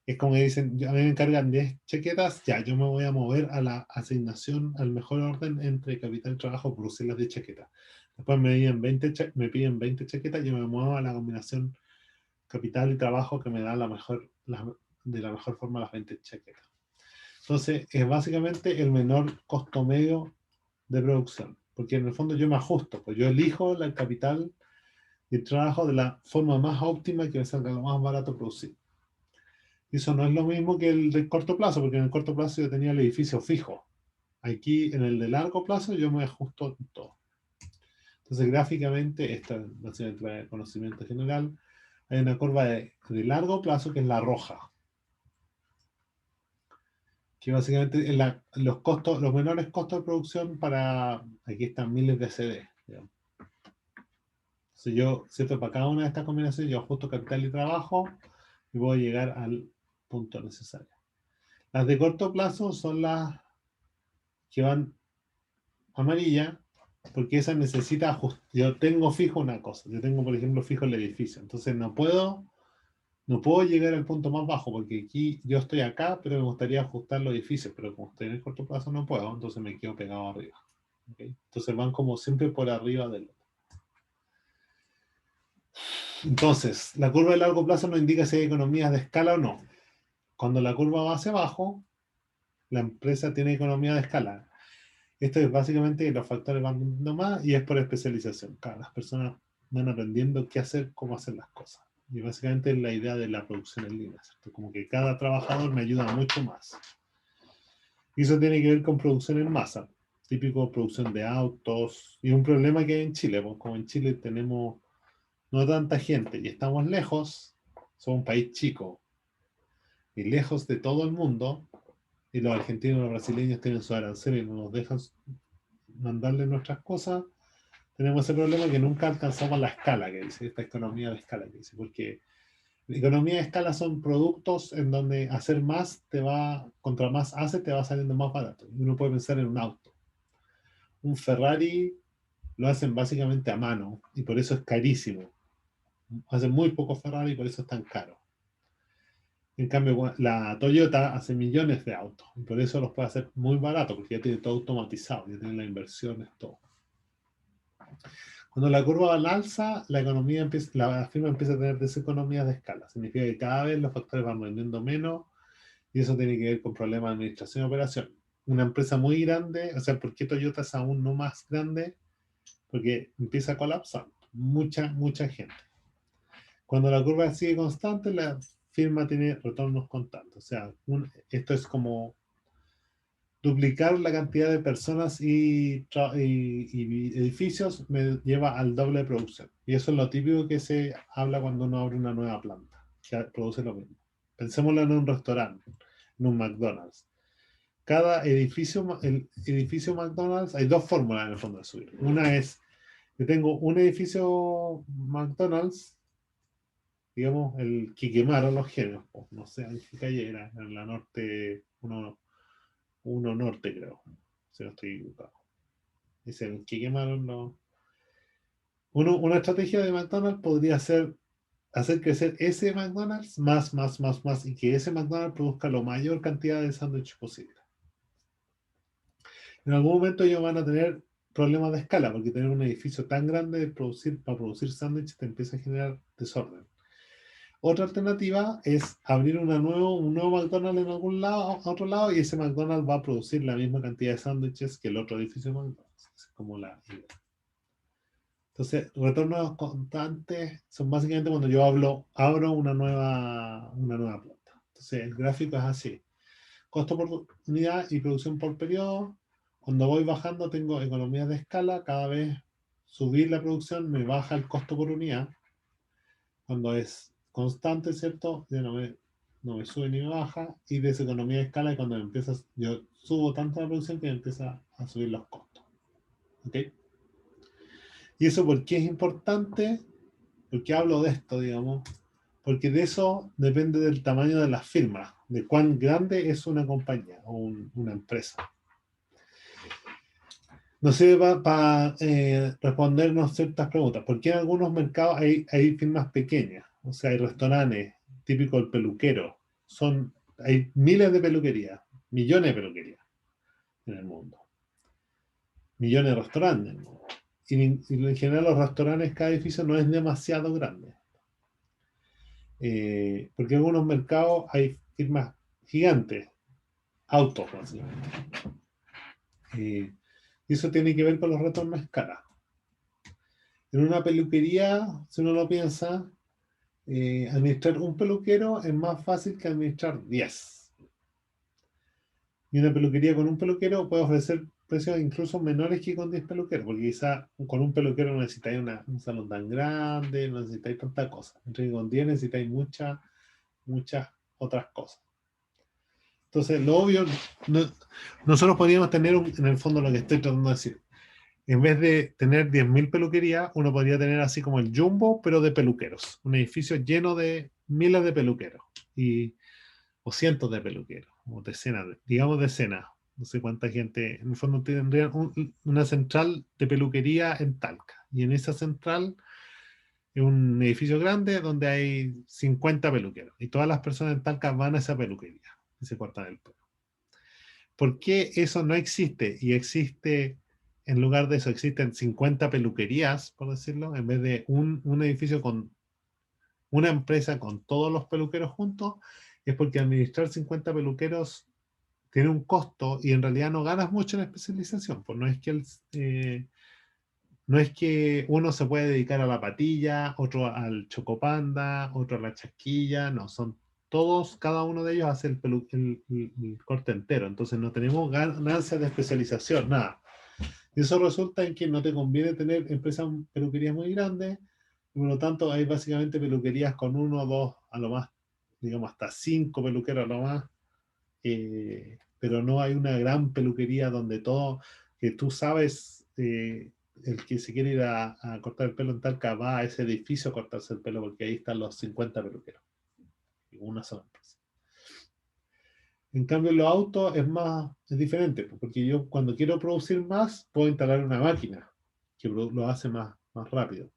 es como que dicen, a mí me encargan 10 chaquetas, ya, yo me voy a mover a la asignación, al mejor orden entre capital y trabajo, producir las 10 chaquetas. Después me piden 20 chaquetas, yo me muevo a la combinación capital y trabajo que me da de la mejor forma las 20 chaquetas. Entonces, es básicamente el menor costo medio de producción, porque en el fondo yo me ajusto, pues yo elijo el capital y el trabajo de la forma más óptima que me salga lo más barato producir. Y eso no es lo mismo que el de corto plazo, porque en el corto plazo yo tenía el edificio fijo. Aquí, en el de largo plazo, yo me ajusto todo. Entonces, gráficamente, esta es básicamente el conocimiento general. Hay una curva de largo plazo que es la roja, que básicamente es los costos, los menores costos de producción para, aquí están miles de CD. Digamos. Si yo, ¿cierto? Para cada una de estas combinaciones, yo ajusto capital y trabajo y voy a llegar al punto necesario. Las de corto plazo son las que van amarillas, porque esa necesita ajustar. Yo tengo fijo una cosa, yo tengo, por ejemplo, fijo el edificio, entonces no puedo llegar al punto más bajo, porque aquí yo estoy acá, pero me gustaría ajustar los edificios, pero como estoy en el corto plazo no puedo, entonces me quedo pegado arriba. ¿Okay? Entonces van como siempre por arriba del otro. Entonces, la curva de largo plazo nos indica si hay economías de escala o no. Cuando la curva va hacia abajo, la empresa tiene economía de escala. Esto es básicamente que los factores van viendo más y es por especialización. Las personas van aprendiendo qué hacer, cómo hacer las cosas. Y básicamente es la idea de la producción en línea, ¿cierto? Como que cada trabajador me ayuda mucho más. Y eso tiene que ver con producción en masa. Típico producción de autos. Y un problema que hay en Chile, pues como en Chile tenemos no tanta gente y estamos lejos, somos un país chico y lejos de todo el mundo, y los argentinos y los brasileños tienen su arancel y no nos dejan mandarle nuestras cosas, tenemos ese problema que nunca alcanzamos la escala que dice, esta economía de escala que dice, porque la economía de escala son productos en donde hacer más contra más hace, te va saliendo más barato. Uno puede pensar en un auto. Un Ferrari lo hacen básicamente a mano y por eso es carísimo. Hacen muy pocos Ferrari y por eso es tan caro. En cambio, la Toyota hace millones de autos y por eso los puede hacer muy barato, porque ya tiene todo automatizado, ya tiene las inversiones, todo. Cuando la curva va al alza, la firma empieza a tener deseconomías de escala. Significa que cada vez los factores van vendiendo menos y eso tiene que ver con problemas de administración y operación. Una empresa muy grande, o sea, ¿por qué Toyota es aún no más grande? Porque empieza a colapsar. Mucha gente. Cuando la curva sigue constante, la firma tiene retornos constantes. O sea, esto es como duplicar la cantidad de personas y edificios me lleva al doble de producción. Y eso es lo típico que se habla cuando uno abre una nueva planta, que produce lo mismo. Pensémoslo en un restaurante, en un McDonald's. Cada edificio, el edificio McDonald's, hay dos fórmulas en el fondo de subir. Una es que tengo un edificio McDonald's, digamos, el que quemaron los genios, no sé en qué calle era, en la norte, uno norte creo, si no estoy equivocado. Es el que quemaron los... Una estrategia de McDonald's podría ser hacer crecer ese McDonald's más, y que ese McDonald's produzca la mayor cantidad de sándwiches posible. En algún momento ellos van a tener problemas de escala, porque tener un edificio tan grande para producir sándwiches te empieza a generar desorden. Otra alternativa es abrir un nuevo McDonald's en algún lado, a otro lado, y ese McDonald's va a producir la misma cantidad de sándwiches que el otro edificio de McDonald's. Es como la idea. Entonces, retornos constantes son básicamente cuando yo abro una nueva planta. Entonces, el gráfico es así. Costo por unidad y producción por periodo. Cuando voy bajando tengo economías de escala. Cada vez subir la producción me baja el costo por unidad. Cuando es constante, ¿cierto? Ya no me sube ni me baja. Y deseconomía de escala, y cuando yo subo tanto la producción que me empieza a subir los costos. ¿Ok? ¿Y eso por qué es importante? ¿Por qué hablo de esto, digamos? Porque de eso depende del tamaño de las firmas, de cuán grande es una compañía o una empresa. No sé, para respondernos ciertas preguntas. ¿Por qué en algunos mercados hay firmas pequeñas? O sea, hay restaurantes, típico el peluquero. Hay miles de peluquerías, millones de peluquerías en el mundo. Millones de restaurantes en el mundo. Y en general los restaurantes, cada edificio no es demasiado grande. Porque en algunos mercados hay firmas gigantes, autos básicamente. Y eso tiene que ver con los retornos a escala. En una peluquería, si uno lo piensa, administrar un peluquero es más fácil que administrar 10. Y una peluquería con un peluquero puede ofrecer precios incluso menores que con 10 peluqueros, porque quizá con un peluquero no necesitáis un salón tan grande, no necesitáis tanta cosa. Entre que con 10 necesitáis muchas otras cosas. Entonces, lo obvio, nosotros podríamos tener, en el fondo, lo que estoy tratando de decir. En vez de tener 10.000 peluquerías, uno podría tener así como el Jumbo, pero de peluqueros. Un edificio lleno de miles de peluqueros. O cientos de peluqueros. O decenas, digamos decenas. No sé cuánta gente. En el fondo tendrían una central de peluquería en Talca. Y en esa central es un edificio grande donde hay 50 peluqueros. Y todas las personas en Talca van a esa peluquería y se cortan el pelo. ¿Por qué eso no existe? Y existe, en lugar de eso, existen 50 peluquerías, por decirlo, en vez de un edificio con una empresa con todos los peluqueros juntos, es porque administrar 50 peluqueros tiene un costo y en realidad no ganas mucho en especialización. Pues no es que uno se puede dedicar a la patilla, otro al chocopanda, otro a la chasquilla, no, son todos, cada uno de ellos hace el corte entero, entonces no tenemos ganancias de especialización, nada. Y eso resulta en que no te conviene tener empresas peluquerías muy grandes, y por lo tanto hay básicamente peluquerías con 1 o 2, a lo más, digamos hasta 5 peluqueros a lo más, pero no hay una gran peluquería donde todo, que tú sabes, el que se quiere ir a cortar el pelo en Talca va a ese edificio a cortarse el pelo porque ahí están los 50 peluqueros. Una sola empresa. En cambio, en los autos es diferente, porque yo cuando quiero producir más, puedo instalar una máquina que lo hace más rápido.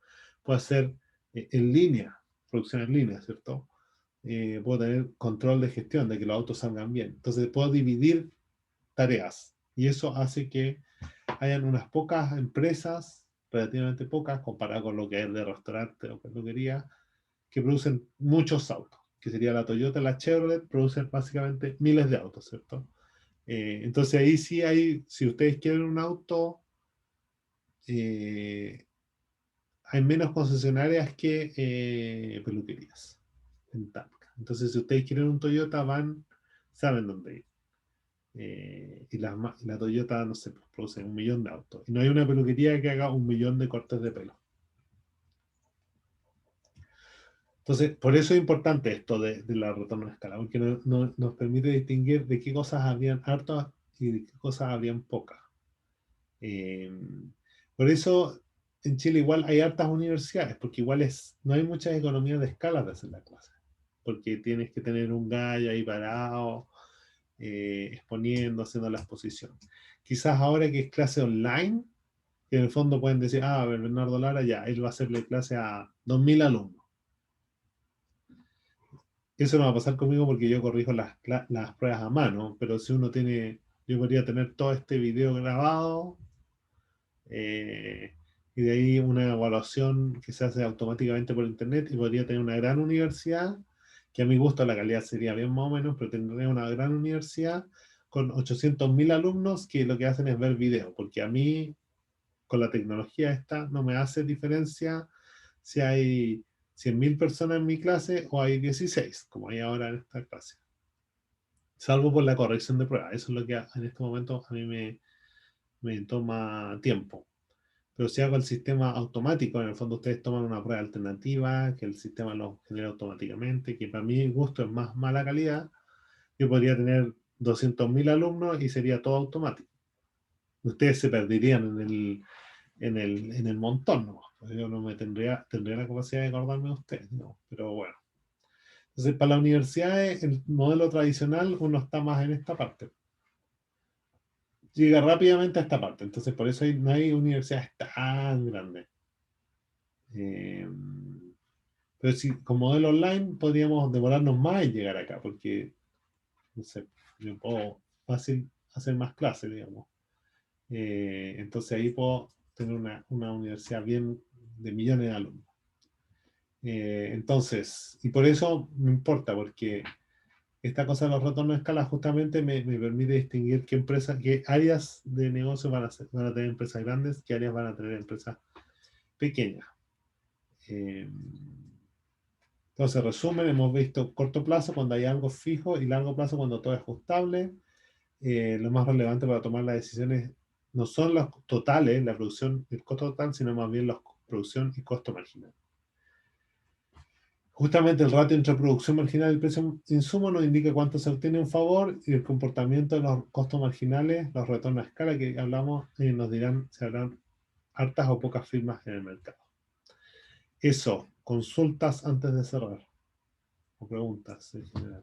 Puedo hacer en línea, producción en línea, ¿cierto? Puedo tener control de gestión, de que los autos salgan bien. Entonces, puedo dividir tareas. Y eso hace que hayan unas pocas empresas, relativamente pocas, comparado con lo que hay de restaurante o peluquería, que producen muchos autos, que sería la Toyota, la Chevrolet, producen básicamente miles de autos, ¿cierto? Entonces ahí sí si ustedes quieren un auto, hay menos concesionarias que peluquerías en Talca. Entonces si ustedes quieren un Toyota, saben dónde ir. Y la Toyota, no sé, pues, produce 1 millón de autos. Y no hay una peluquería que haga 1 millón de cortes de pelo. Entonces, por eso es importante esto de la retorno a escala, porque nos permite distinguir de qué cosas habrían hartas y de qué cosas habrían pocas. Por eso en Chile igual hay hartas universidades, porque igual no hay muchas economías de escala de hacer la clase, porque tienes que tener un gallo ahí parado, exponiendo, haciendo la exposición. Quizás ahora que es clase online, que en el fondo pueden decir, a ver, Bernardo Lara, ya, él va a hacerle clase a 2000 alumnos. Eso no va a pasar conmigo porque yo corrijo las pruebas a mano, pero si uno tiene, yo podría tener todo este video grabado, y de ahí una evaluación que se hace automáticamente por internet, y podría tener una gran universidad, que a mi gusto la calidad sería bien más o menos, pero tendría una gran universidad con 800.000 alumnos que lo que hacen es ver video, porque a mí con la tecnología esta no me hace diferencia si hay 100.000 personas en mi clase o hay 16, como hay ahora en esta clase. Salvo por la corrección de pruebas. Eso es lo que en este momento a mí me toma tiempo. Pero si hago el sistema automático, en el fondo ustedes toman una prueba alternativa, que el sistema lo genera automáticamente, que para mi gusto es más mala calidad, yo podría tener 200.000 alumnos y sería todo automático. Ustedes se perderían en el montón, ¿no? Pues yo no me tendría la capacidad de acordarme de ustedes, ¿no? Pero bueno. Entonces, para las universidades, el modelo tradicional, uno está más en esta parte. Llega rápidamente a esta parte. Entonces, por eso no hay universidades tan grandes. Pero si con modelo online podríamos demorarnos más en llegar acá, porque, no sé, yo puedo fácil hacer más clases, digamos. Entonces ahí puedo tener una universidad bien de millones de alumnos. Entonces, y por eso me importa, porque esta cosa de los retornos de escala justamente me permite distinguir qué empresas, qué áreas de negocio van a tener empresas grandes, qué áreas van a tener empresas pequeñas. Entonces, resumen, hemos visto corto plazo cuando hay algo fijo y largo plazo cuando todo es ajustable. Lo más relevante para tomar las decisiones no son los totales, la producción, el costo total, sino más bien la producción y costo marginal. Justamente el ratio entre producción marginal y el precio de insumo nos indica cuánto se obtiene en favor, y el comportamiento de los costos marginales, los retornos a escala que hablamos, nos dirán si habrán hartas o pocas firmas en el mercado. Eso, consultas antes de cerrar. O preguntas en general.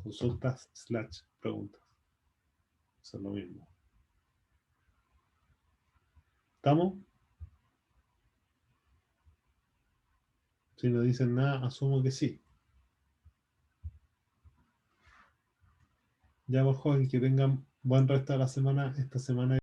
Consultas / preguntas. Eso es lo mismo. ¿Estamos? Si no dicen nada, asumo que sí. Ya, pues, joven, que tengan buen resto de la semana. Esta semana